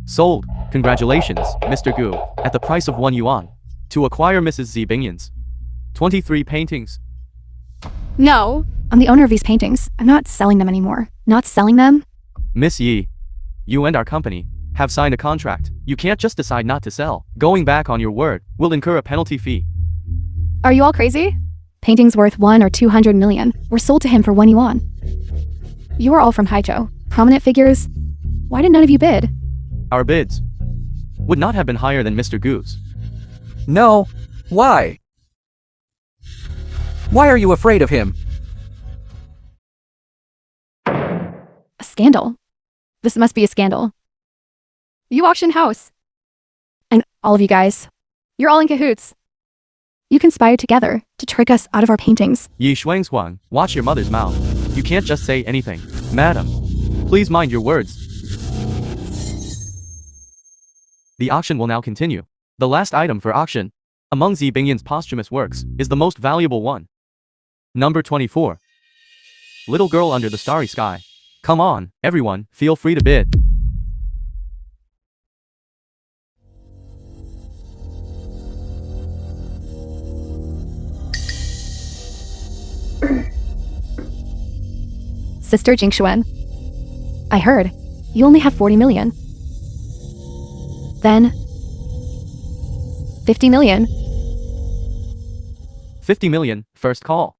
Sold. Congratulations, Mr. Gu, at the price of 1 yuan. To acquire Mrs. Xi Bingyan's 23 paintings. No. I'm the owner of these paintings. I'm not selling them anymore. Not selling them? Miss Yi, you and our company have signed a contract. You can't just decide not to sell. Going back on your word will incur a penalty fee. Are you all crazy? Paintings worth 1 or 200 million were sold to him for 1 yuan. You are all from Haichou, prominent figures. Why did none of you bid? Our bids would not have been higher than Mr. Gu's. No. Why? Why are you afraid of him? A scandal. This must be a scandal. You auction house. And all of you guys, you're all in cahoots. You conspired together to trick us out of our paintings. Yi Shuangzuang, watch your mother's mouth. You can't just say anything. Madam, please mind your words. The auction will now continue. The last item for auction, among Xi Bingyan's posthumous works, is the most valuable one. Number 24. Little Girl Under the Starry Sky. Come on, everyone, feel free to bid. Sister Jingshuan, I heard you only have 40 million. Then 50 million. 50 million, first call.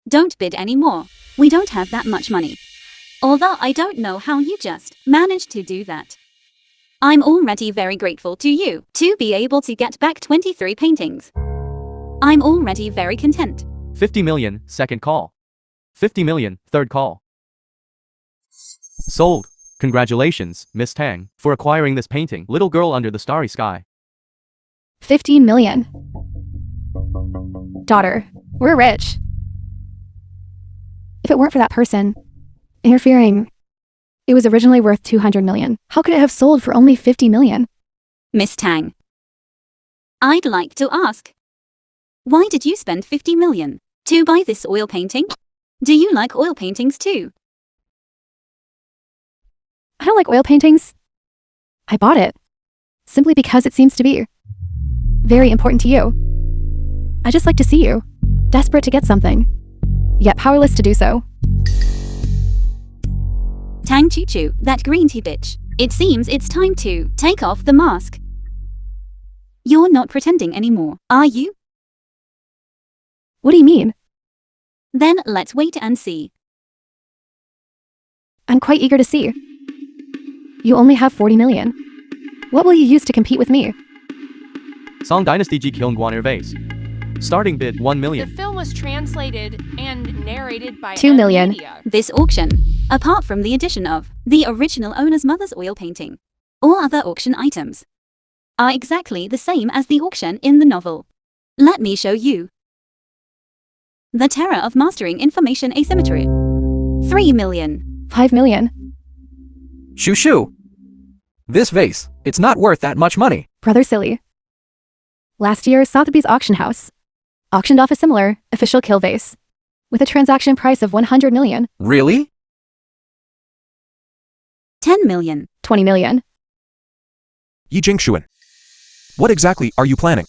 Don't bid anymore. We don't have that much money. Although I don't know how you just managed to do that. I'm already very grateful to you to be able to get back 23 paintings. I'm already very content. 50 million, second call. 50 million, third call. Sold. Congratulations, Miss Tang, for acquiring this painting, Little Girl Under the Starry Sky. 15 million. Daughter, we're rich. If it weren't for that person interfering, it was originally worth 200 million. How could it have sold for only 50 million? Miss Tang, I'd like to ask, Why did you spend 50 million to buy this oil painting? Do you like oil paintings too? I don't like oil paintings. I bought it simply because it seems to be very important to you. I just like to see you, desperate to get something, yet powerless to do so. Tang Choo Choo, that green tea bitch. It seems it's time to take off the mask. You're not pretending anymore, are you? What do you mean? Then let's wait and see. I'm quite eager to see. You only have 40 million. What will you use to compete with me? Song Dynasty Ji Kiln Guanir Vase. Starting bid 1 The million. film was translated and narrated by 2 million. Media. This auction, apart from the addition of the original owner's mother's oil painting, all other auction items are exactly the same as the auction in the novel. Let me show you. The terror of mastering information asymmetry. 3 million. 5 million. Shoo shoo. This vase, it's not worth that much money. Brother silly. Last year, Sotheby's auction house auctioned off a similar official kill vase with a transaction price of 100 million. Really? 10 million. 20 million. Yi Jingshuan. What exactly are you planning?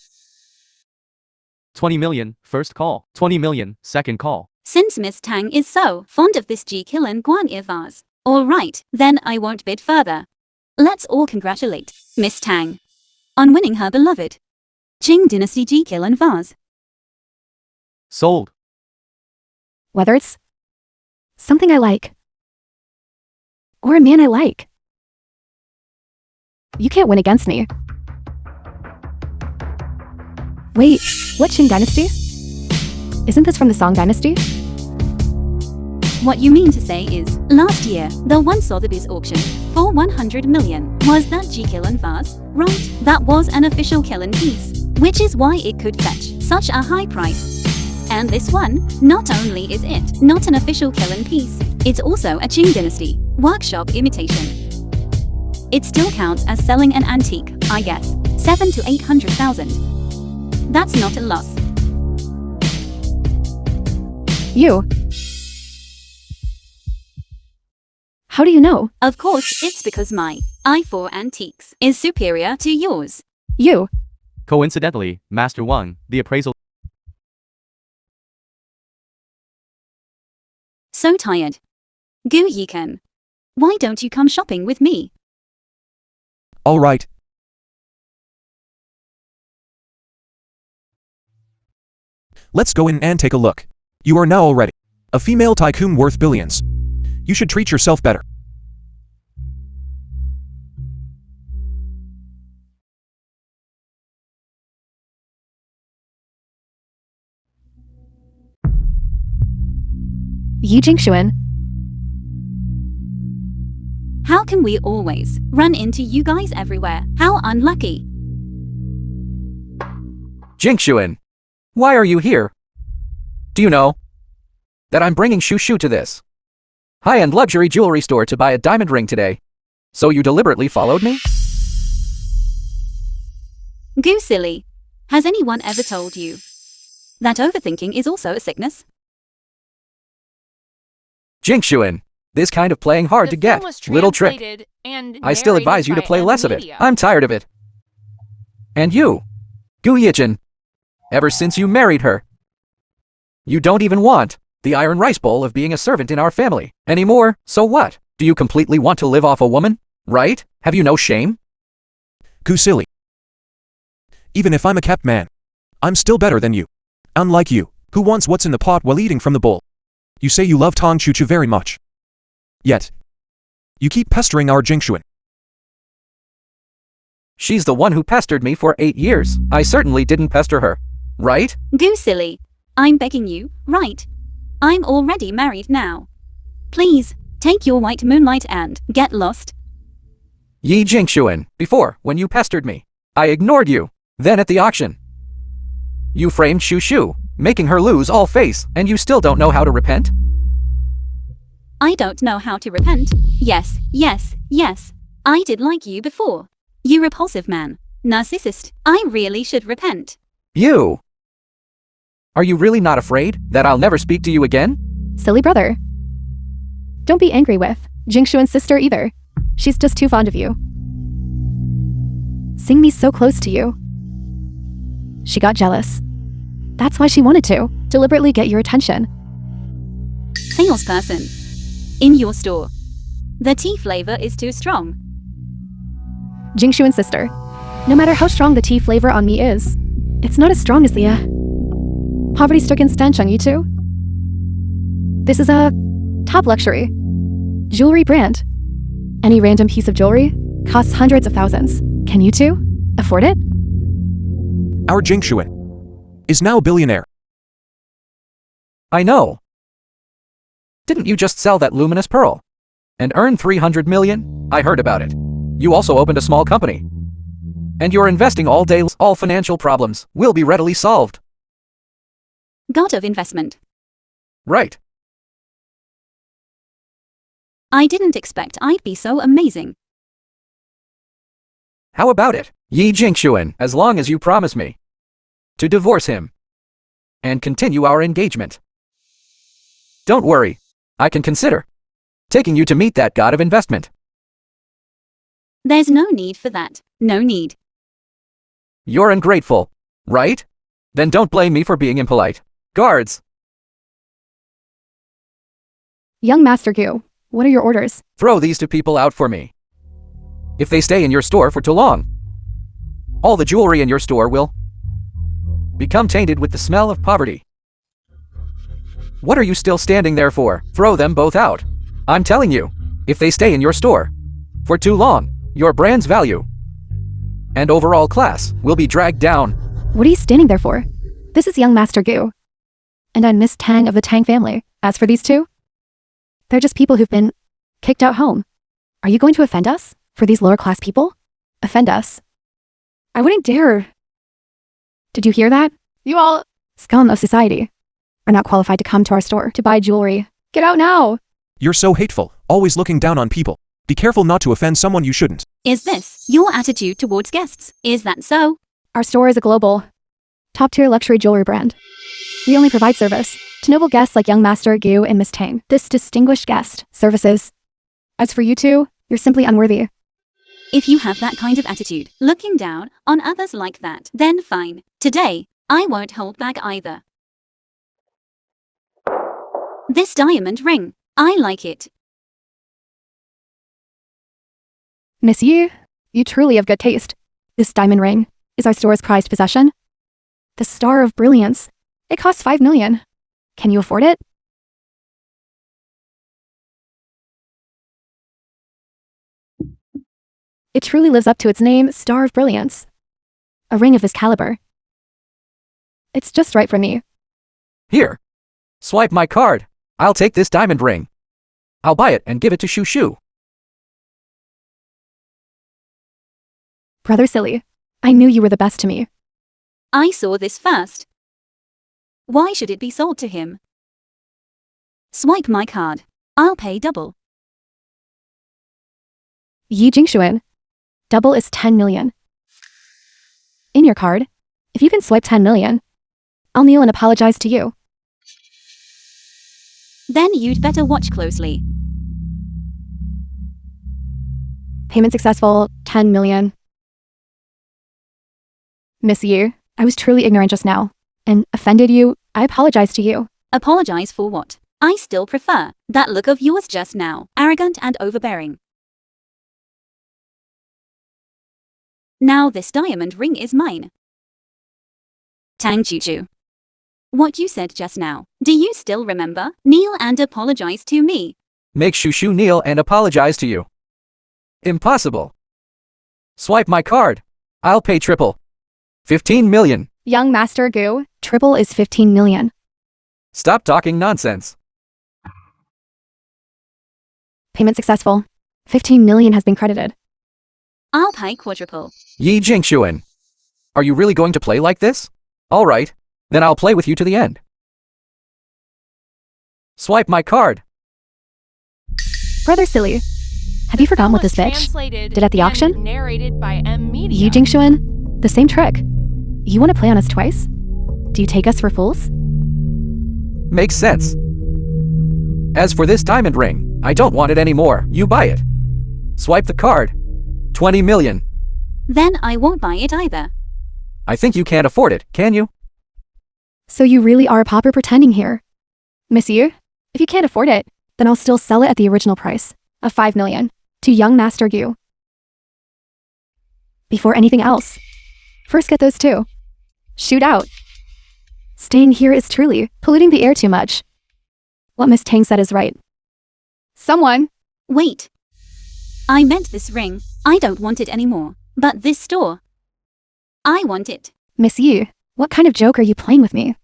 20 million, first call. 20 million, second call. Since Miss Tang is so fond of this Ji Killen Guanir vase, alright, then I won't bid further. Let's all congratulate Miss Tang on winning her beloved Qing Dynasty Ji Killen vase. Sold. Whether it's something I like or a man I like, you can't win against me. Wait, what Qing Dynasty? Isn't this from the Song Dynasty? What you mean to say is, last year, the one Sotheby's auction for 100 million was that Ji Killen vase, right? That was an official Killen piece, which is why it could fetch such a high price. And this one, not only is it not an official Killen piece, it's also a Qing Dynasty workshop imitation. It still counts as selling an antique, I guess, 7 to 800,000. That's not a loss. You. How do you know? Of course, it's because my eye for antiques is superior to yours. You. Coincidentally, Master Wang, the appraisal. So tired. Gu Yikan. Why don't you come shopping with me? All right. Let's go in and take a look. You are now already a female tycoon worth billions. You should treat yourself better. Yi Jingshuan. How can we always run into you guys everywhere? How unlucky. Jingshuan. Why are you here? Do you know that I'm bringing Shoo Shoo to this high-end luxury jewelry store to buy a diamond ring today? So you deliberately followed me? Gu silly. Has anyone ever told you that overthinking is also a sickness? Jingshuan. This kind of playing hard The to get. film was Little trick. translated and I still narrated advise you to by play less of it. Media. I'm tired of it. And you, Gu Yichin. Ever since you married her, you don't even want the iron rice bowl of being a servant in our family anymore. So what? Do you completely want to live off a woman? Right? Have you no shame? Gu silly. Even if I'm a kept man, I'm still better than you. Unlike you, who wants what's in the pot while eating from the bowl. You say you love Tong Chu Chu very much. Yet, you keep pestering our Jingshuan. She's the one who pestered me for 8 years. I certainly didn't pester her. Right? Gu silly. I'm begging you, right? I'm already married now. Please, take your white moonlight and get lost. Yi Jingshuan. Before, when you pestered me, I ignored you. Then at the auction, you framed Shoo Shoo, making her lose all face, and you still don't know how to repent? I don't know how to repent. Yes, yes, yes. I did like you before. You repulsive man. Narcissist. I really should repent. You. Are you really not afraid that I'll never speak to you again? Silly brother. Don't be angry with Jingshuan's sister either. She's just too fond of you. Seeing me so close to you. She got jealous. That's why she wanted to deliberately get your attention. Salesperson. In your store. The tea flavor is too strong. Jingshuan's sister. No matter how strong the tea flavor on me is, it's not as strong as the poverty-stricken stench on you two. This is a top luxury jewelry brand. Any random piece of jewelry costs hundreds of thousands. Can you two afford it? Our Jingshuan is now a billionaire. I know. Didn't you just sell that luminous pearl and earn 300 million? I heard about it. You also opened a small company. And you're investing all day. All financial problems will be readily solved. God of investment. Right. I didn't expect I'd be so amazing. How about it, Yi Jingshuan, as long as you promise me to divorce him and continue our engagement? Don't worry, I can consider taking you to meet that god of investment. There's no need for that. No need. You're ungrateful, right? Then don't blame me for being impolite. Guards! Young Master Gu, what are your orders? Throw these two people out for me. If they stay in your store for too long, all the jewelry in your store will become tainted with the smell of poverty. What are you still standing there for? Throw them both out. I'm telling you, if they stay in your store for too long, your brand's value and overall class will be dragged down. What are you standing there for? This is young Master Gu. And I'm Miss Tang of the Tang family. As for these two, they're just people who've been kicked out home. Are you going to offend us? For these lower class people? Offend us? I wouldn't dare. Did you hear that? You all, scum of society, are not qualified to come to our store to buy jewelry. Get out now! You're so hateful, always looking down on people. Be careful not to offend someone you shouldn't. Is this your attitude towards guests? Is that so? Our store is a global, top-tier luxury jewelry brand. We only provide service to noble guests like young Master Gu and Miss Tang. This distinguished guest services. As for you two, you're simply unworthy. If you have that kind of attitude, looking down on others like that, then fine. Today, I won't hold back either. This diamond ring, I like it. Miss Yu, you truly have good taste. This diamond ring is our store's prized possession. The Star of Brilliance. It costs 5 million. Can you afford it? It truly lives up to its name, Star of Brilliance. A ring of this caliber. It's just right for me. Here. Swipe my card. I'll take this diamond ring. I'll buy it and give it to Shu Shu. Brother Silly, I knew you were the best to me. I saw this first. Why should it be sold to him? Swipe my card. I'll pay double. Yi Jingshuan. Double is 10 million. In your card, if you can swipe 10 million, I'll kneel and apologize to you. Then you'd better watch closely. Payment successful, 10 million. Miss Yu, I was truly ignorant just now, and offended you. I apologize to you. Apologize for what? I still prefer that look of yours just now, arrogant and overbearing. Now this diamond ring is mine. Tang Chuchu. What you said just now, do you still remember? Kneel and apologize to me. Make Shu Shu kneel and apologize to you. Impossible. Swipe my card. I'll pay triple. 15 million. Young Master Gu, triple is 15 million. Stop talking nonsense. Payment successful. 15 million has been credited. I'll pay quadruple. Yi Jingshuan. Are you really going to play like this? All right, then I'll play with you to the end. Swipe my card. Brother Silly, have you forgotten what this bitch did at the auction? Narrated by M Media. Yi Jingshuan, the same trick. You want to play on us twice? Do you take us for fools? Makes sense. As for this diamond ring, I don't want it anymore. You buy it. Swipe the card. 20 million. Then I won't buy it either. I think you can't afford it, can you? So you really are a pauper pretending here. Monsieur, if you can't afford it, then I'll still sell it at the original price of 5 million to young Master Gu. Before anything else, first get those two. Shoot out. Staying here is truly polluting the air too much. What Miss Tang said is right. Someone! Wait. I meant this ring. I don't want it anymore. But this store. I want it. Miss Yu, what kind of joke are you playing with me?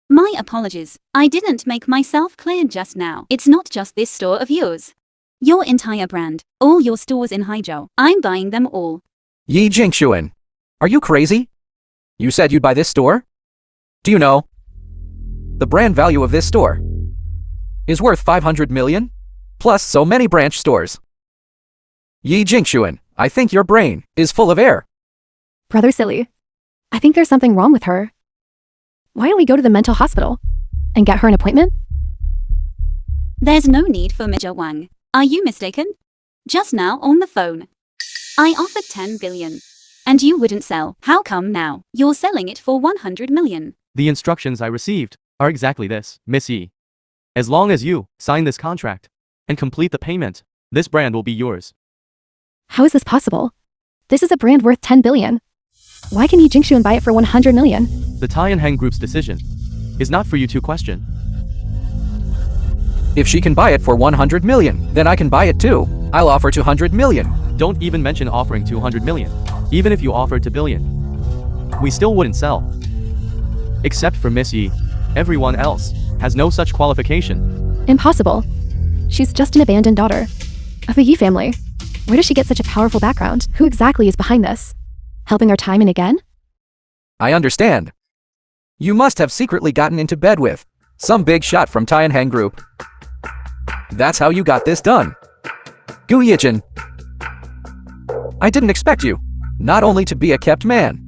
My apologies. I didn't make myself clear just now. It's not just this store of yours. Your entire brand. All your stores in Haizhou. I'm buying them all. Yi Jingshuan. Are you crazy? You said you'd buy this store? Do you know? The brand value of this store is worth 500 million? Plus so many branch stores. Yi Jingshuan, I think your brain is full of air. Brother Silly, I think there's something wrong with her. Why don't we go to the mental hospital and get her an appointment? There's no need for Major Wang. Are you mistaken? Just now on the phone. I offered 10 billion. And you wouldn't sell. How come now you're selling it for 100 million? The instructions I received are exactly this, Miss Yi. As long as you sign this contract and complete the payment, this brand will be yours. How is this possible? This is a brand worth 10 billion. Why can Yi Jingshuan buy it for 100 million? The Tianheng Group's decision is not for you to question. If she can buy it for 100 million, then I can buy it too. I'll offer 200 million. Don't even mention offering 200 million. Even if you offered 2 billion, we still wouldn't sell. Except for Miss Yi, everyone else has no such qualification. Impossible. She's just an abandoned daughter of the Yi family. Where does she get such a powerful background? Who exactly is behind this? Helping her time and again? I understand. You must have secretly gotten into bed with some big shot from Tianheng Group. That's how you got this done. Gu Yichin. I didn't expect you not only to be a kept man,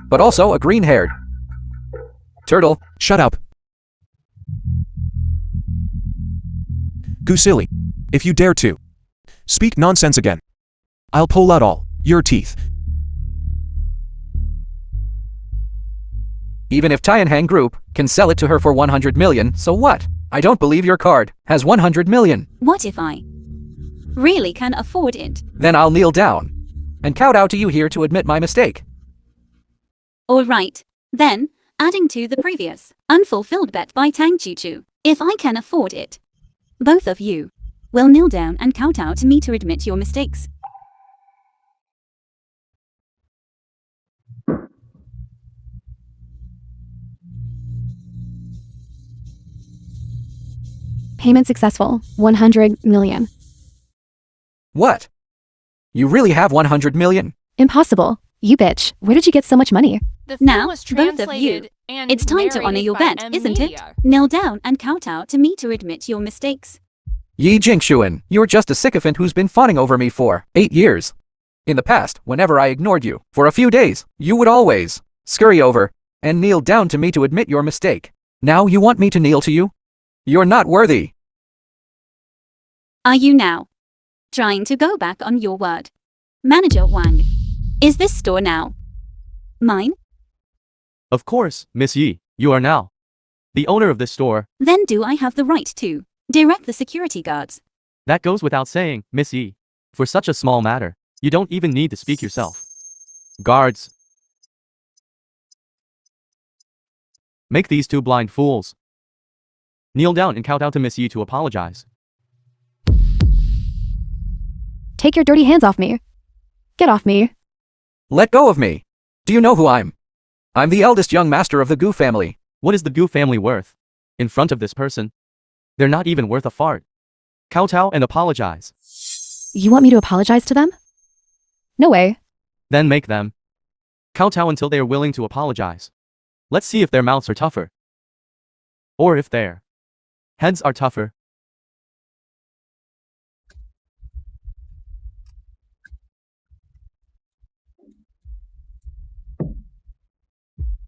but also a green-haired turtle. Shut up. Gu Silly. If you dare to speak nonsense again, I'll pull out all your teeth. Even if Tianheng Group can sell it to her for 100 million, so what? I don't believe your card has 100 million. What if I really can afford it? Then I'll kneel down and kowtow to you here to admit my mistake. All right. Then, adding to the previous unfulfilled bet by Tang Chuchu, if I can afford it, both of you will kneel down and kowtow to me to admit your mistakes. Payment successful. 100 million. What? You really have 100 million? Impossible. You bitch. Where did you get so much money? The film Now, was both of you, translated and it's time to honor narrated your by bet, isn't it? Emilia. Kneel down and kowtow to me to admit your mistakes. Yi Jingshuan, you're just a sycophant who's been fawning over me for 8 years. In the past, whenever I ignored you for a few days, you would always scurry over and kneel down to me to admit your mistake. Now you want me to kneel to you? You're not worthy. Are you now trying to go back on your word? Manager Wang, is this store now mine? Of course, Miss Yi, you are now the owner of this store. Then do I have the right to direct the security guards? That goes without saying, Miss Yi. For such a small matter, you don't even need to speak yourself. Guards, make these two blind fools kneel down and kowtow to Miss Yi to apologize. Take your dirty hands off me. Get off me. Let go of me. Do you know who I'm? I'm the eldest young master of the Gu family. What is the Gu family worth in front of this person? They're not even worth a fart. Kowtow and apologize. You want me to apologize to them? No way. Then make them kowtow until they are willing to apologize. Let's see if their mouths are tougher. Or if their heads are tougher.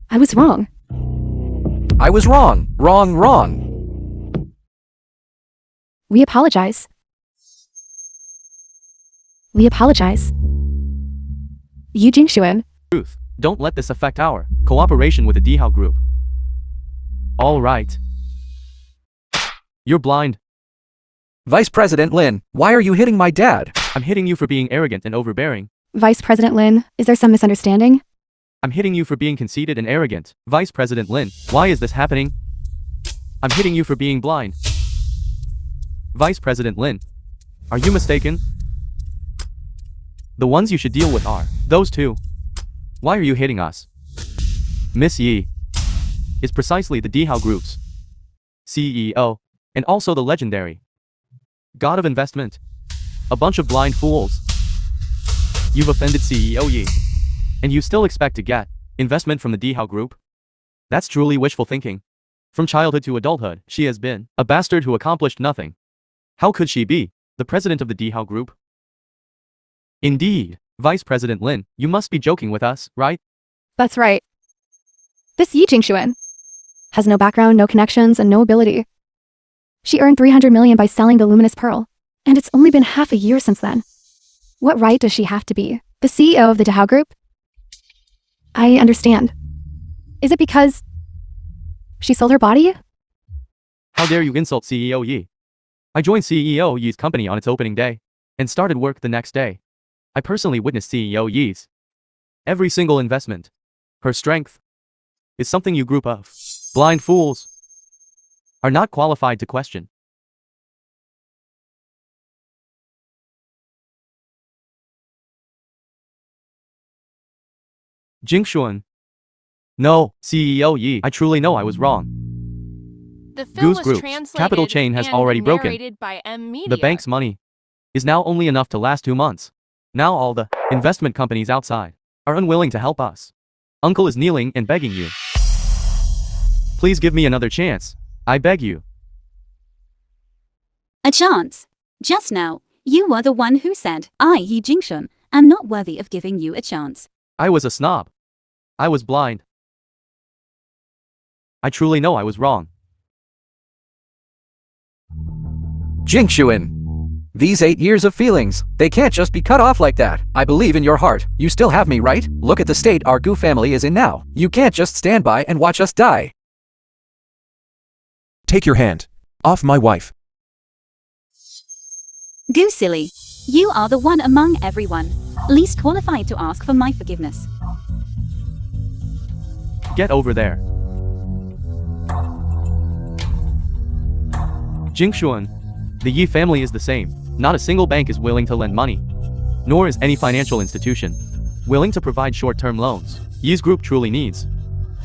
I was wrong. I was wrong. Wrong. We apologize. We apologize. Yi Jingshuan. Truth. Don't let this affect our cooperation with the Dihao group. All right. You're blind. Vice President Lin, why are you hitting my dad? I'm hitting you for being arrogant and overbearing. Vice President Lin, is there some misunderstanding? I'm hitting you for being conceited and arrogant. Vice President Lin, why is this happening? I'm hitting you for being blind. Vice President Lin, are you mistaken? The ones you should deal with are those two. Why are you hitting us? Miss Yi is precisely the Dihao Group's CEO, and also the legendary God of Investment. A bunch of blind fools. You've offended CEO Yi, and you still expect to get investment from the Dihao Group? That's truly wishful thinking. From childhood to adulthood, she has been a bastard who accomplished nothing. How could she be the president of the Dihao Group? Indeed, Vice President Lin, you must be joking with us, right? That's right. This Yi Jingshuan has no background, no connections, and no ability. She earned 300 million by selling the luminous pearl, and it's only been half a year since then. What right does she have to be the CEO of the Dihao Group? I understand. Is it because she sold her body? How dare you insult CEO Yi? I joined CEO Yi's company on its opening day, and started work the next day. I personally witnessed CEO Yi's every single investment. Her strength is something you group of blind fools are not qualified to question. Jingshuan. No, CEO Yi, I truly know I was wrong. The film Goose was Group's translated capital chain has and already broken. narrated by M Media. The bank's money is now only enough to last 2 months. Now all the investment companies outside are unwilling to help us. Uncle is kneeling and begging you. Please give me another chance. I beg you. A chance. Just now, you were the one who said, I, Yi Jingshun, am not worthy of giving you a chance. I was a snob. I was blind. I truly know I was wrong. Jingshuan. These 8 years of feelings, they can't just be cut off like that. I believe in your heart. You still have me, right? Look at the state our Gu family is in now. You can't just stand by and watch us die. Take your hand off my wife. Goo silly. You are the one among everyone least qualified to ask for my forgiveness. Get over there. Jingshuan. The Yi family is the same. Not a single bank is willing to lend money. Nor is any financial institution willing to provide short-term loans. Yi's group truly needs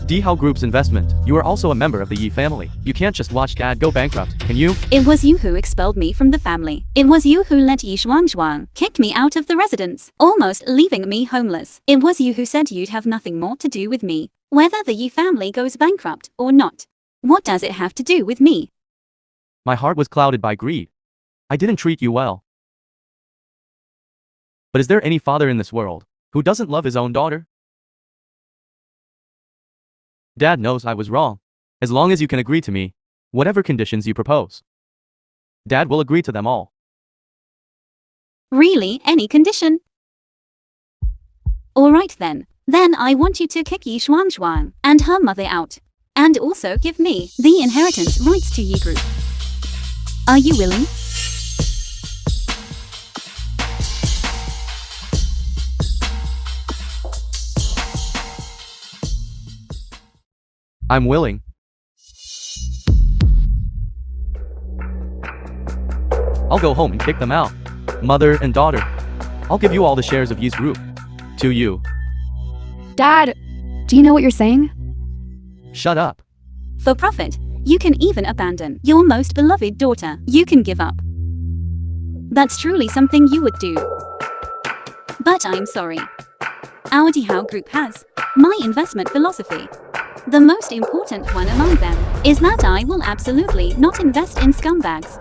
Dihao Group's investment. You are also a member of the Yi family. You can't just watch dad go bankrupt, can you? It was you who expelled me from the family. It was you who let Yi Xuanzhuang kick me out of the residence, almost leaving me homeless. It was you who said you'd have nothing more to do with me, whether the Yi family goes bankrupt or not. What does it have to do with me? My heart was clouded by greed. I didn't treat you well. But is there any father in this world who doesn't love his own daughter? Dad knows I was wrong. As long as you can agree to me, whatever conditions you propose, Dad will agree to them all. Really, any condition? Alright then. Then I want you to kick Yi Xuanzhuang and her mother out. And also give me the inheritance rights to Yi Group. Are you willing? I'm willing. I'll go home and kick them out. Mother and daughter. I'll give you all the shares of Yi's group. To you. Dad, do you know what you're saying? Shut up. For profit, you can even abandon your most beloved daughter. You can give up. That's truly something you would do. But I'm sorry. Our Dihao Group has my investment philosophy. The most important one among them is that I will absolutely not invest in scumbags.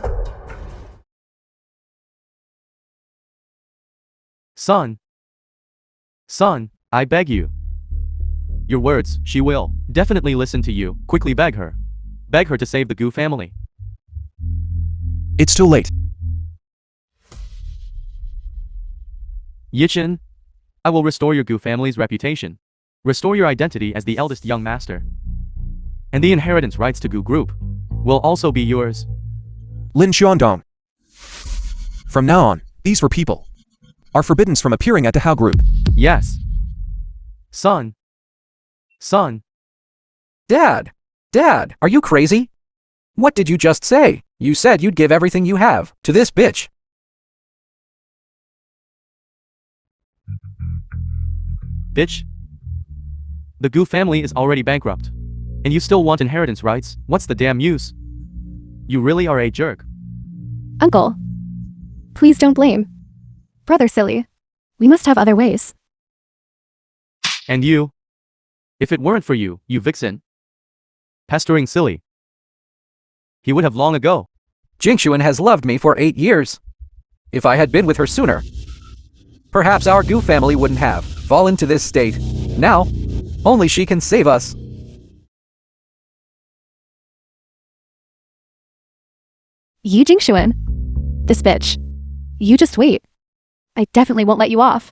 Son, I beg you. your words, she will definitely listen to you. Quickly beg her. Beg her to save the Gu family. It's too late. Yichin, I will restore your Gu family's reputation. Restore your identity as the eldest young master. And the inheritance rights to Gu group will also be yours. Lin Xuandong. From now on, these four people are forbidden from appearing at the Hao group. Yes. Son. Son. Dad! Dad, are you crazy? What did you just say? You said you'd give everything you have to this bitch. Bitch. The Gu family is already bankrupt. And you still want inheritance rights? What's the damn use? You really are a jerk. Uncle. Please don't blame. Brother silly. We must have other ways. And you? If it weren't for you, you vixen. Pestering silly. He would have long ago. Jingxuan has loved me for 8 years. If I had been with her sooner, perhaps our Gu family wouldn't have fallen to this state. Now, only she can save us. Yi Jingxuan. This bitch. You just wait. I definitely won't let you off.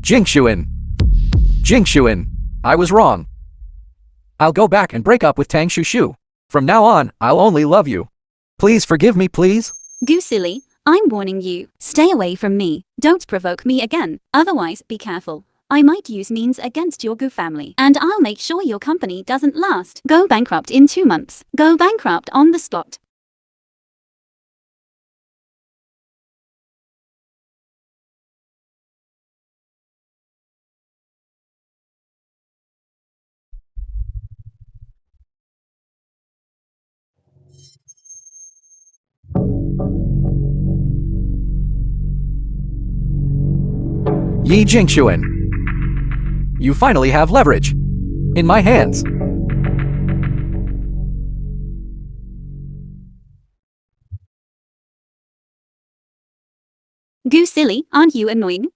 Jingxuan. Jingxuan. I was wrong. I'll go back and break up with Tang Shushu. From now on, I'll only love you. Please forgive me, please. Gu silly, I'm warning you. Stay away from me. Don't provoke me again. Otherwise, be careful. I might use means against your Gu family. And I'll make sure your company doesn't last. Go bankrupt in 2 months. Go bankrupt on the spot. Yi Jingxuan. You finally have leverage. In my hands. Gu silly, aren't you annoying?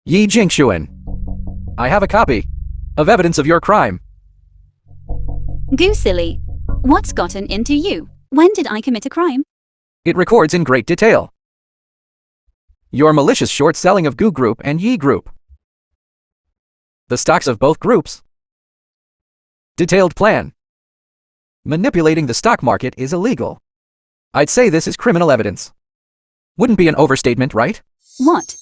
Yi Jingxuan. I have a copy of evidence of your crime. Gu silly. What's gotten into you? When did I commit a crime? It records in great detail your malicious short selling of Gu Group and Yi Group. The stocks of both groups. Detailed plan. Manipulating the stock market is illegal. I'd say this is criminal evidence. Wouldn't be an overstatement, right? What?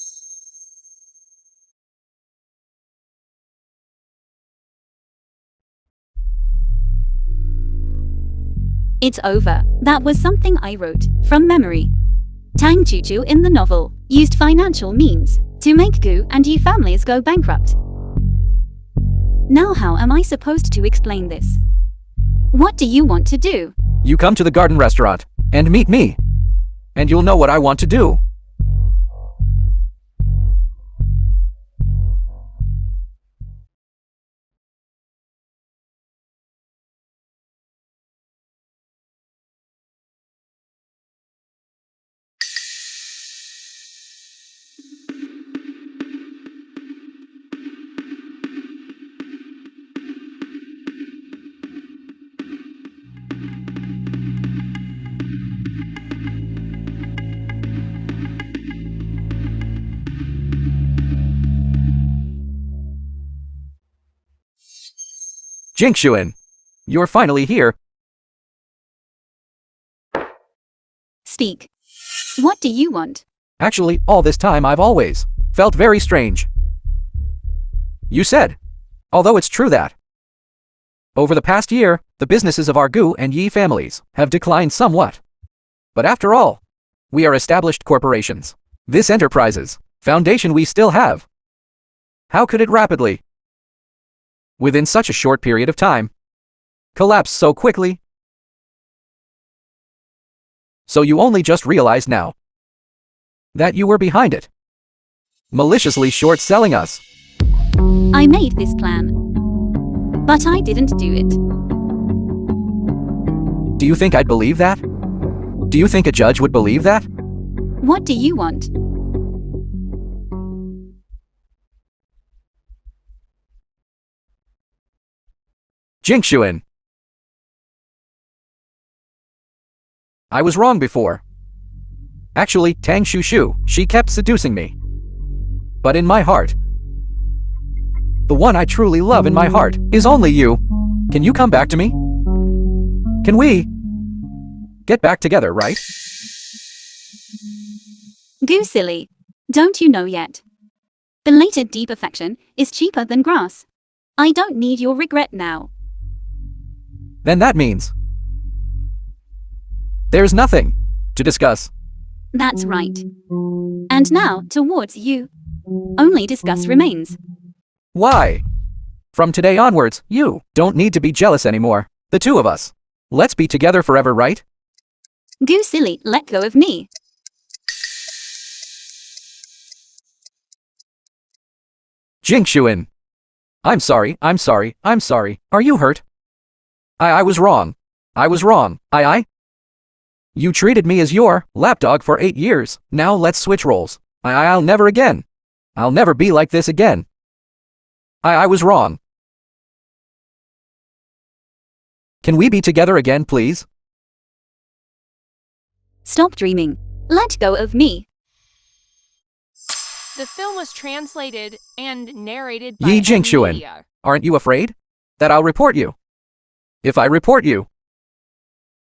It's over. That was something I wrote from memory. Tang Chuchu in the novel used financial means to make Gu and Yi families go bankrupt. Now how am I supposed to explain this? What do you want to do? You come to the garden restaurant and meet me, and you'll know what I want to do. Jingxuan, you're finally here. Speak. What do you want? Actually, all this time I've always felt very strange. You said, although it's true that over the past year, the businesses of our Gu and Yi families have declined somewhat. But after all, we are established corporations. This enterprise's foundation we still have. How could it rapidly, within such a short period of time, collapse so quickly? So you only just realized now that you were behind it, maliciously short-selling us. I made this plan. But I didn't do it. Do you think I'd believe that? Do you think a judge would believe that? What do you want? Jinxuan. I was wrong before. Actually, Tang Shushu, she kept seducing me. But in my heart, the one I truly love in my heart is only you. Can you come back to me? Can we get back together, right? Goo silly. Don't you know yet? Belated deep affection is cheaper than grass. I don't need your regret now. Then that means there's nothing to discuss. That's right. And now, towards you. Only disgust remains. Why? From today onwards, you don't need to be jealous anymore. The two of us. Let's be together forever, right? Goo silly, let go of me. Jinxuan. I'm sorry. Are you hurt? I was wrong. I was wrong. You treated me as your lapdog for 8 years. Now let's switch roles. I'll never again. I'll never be like this again. I was wrong. Can we be together again, please? Stop dreaming. Let go of me. The film was translated and narrated by Yi Jingshuan. Media. Aren't you afraid that I'll report you? If I report you,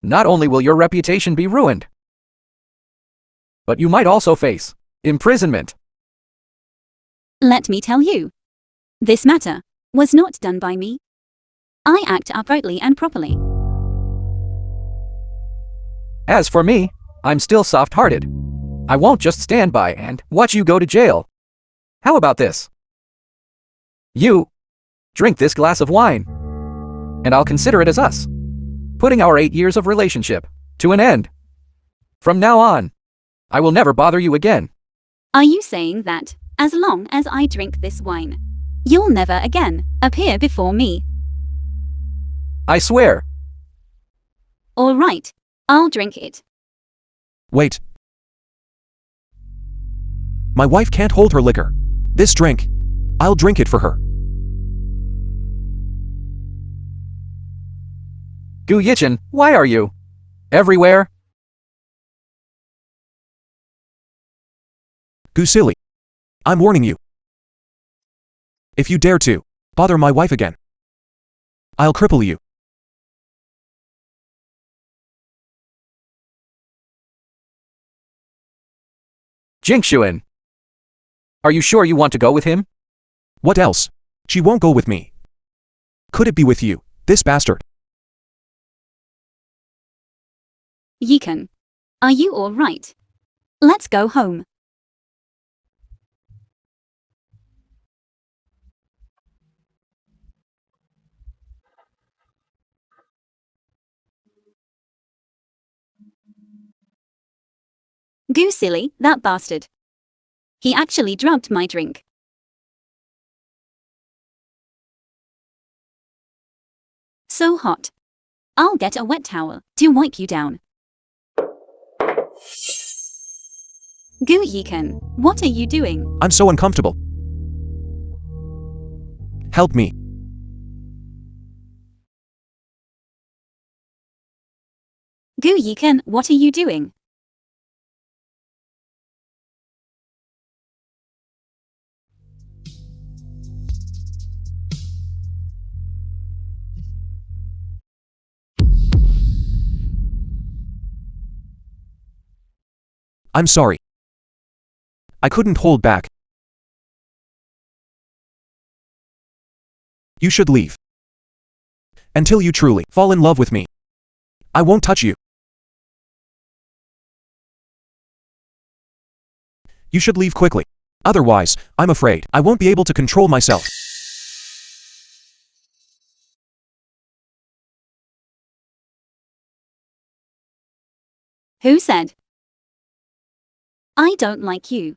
not only will your reputation be ruined, but you might also face imprisonment. Let me tell you. This matter was not done by me. I act uprightly and properly. As for me, I'm still soft-hearted. I won't just stand by and watch you go to jail. How about this? You drink this glass of wine, and I'll consider it as us, putting our 8 years of relationship to an end. From now on, I will never bother you again. Are you saying that, as long as I drink this wine, you'll never again appear before me? I swear. All right, I'll drink it. Wait. My wife can't hold her liquor. This drink, I'll drink it for her. Gu Yichin, why are you everywhere? Gu silly. I'm warning you. If you dare to bother my wife again, I'll cripple you. Jinxuan. Are you sure you want to go with him? What else? She won't go with me. Could it be with you, this bastard? Yikan. Are you all right? Let's go home. Goo silly, that bastard. He actually drugged my drink. So hot. I'll get a wet towel to wipe you down. Goo Yikan, what are you doing? I'm so uncomfortable. Help me. Goo Yikan, what are you doing? I'm sorry. I couldn't hold back. You should leave. Until you truly fall in love with me, I won't touch you. You should leave quickly. Otherwise, I'm afraid I won't be able to control myself. Who said? I don't like you.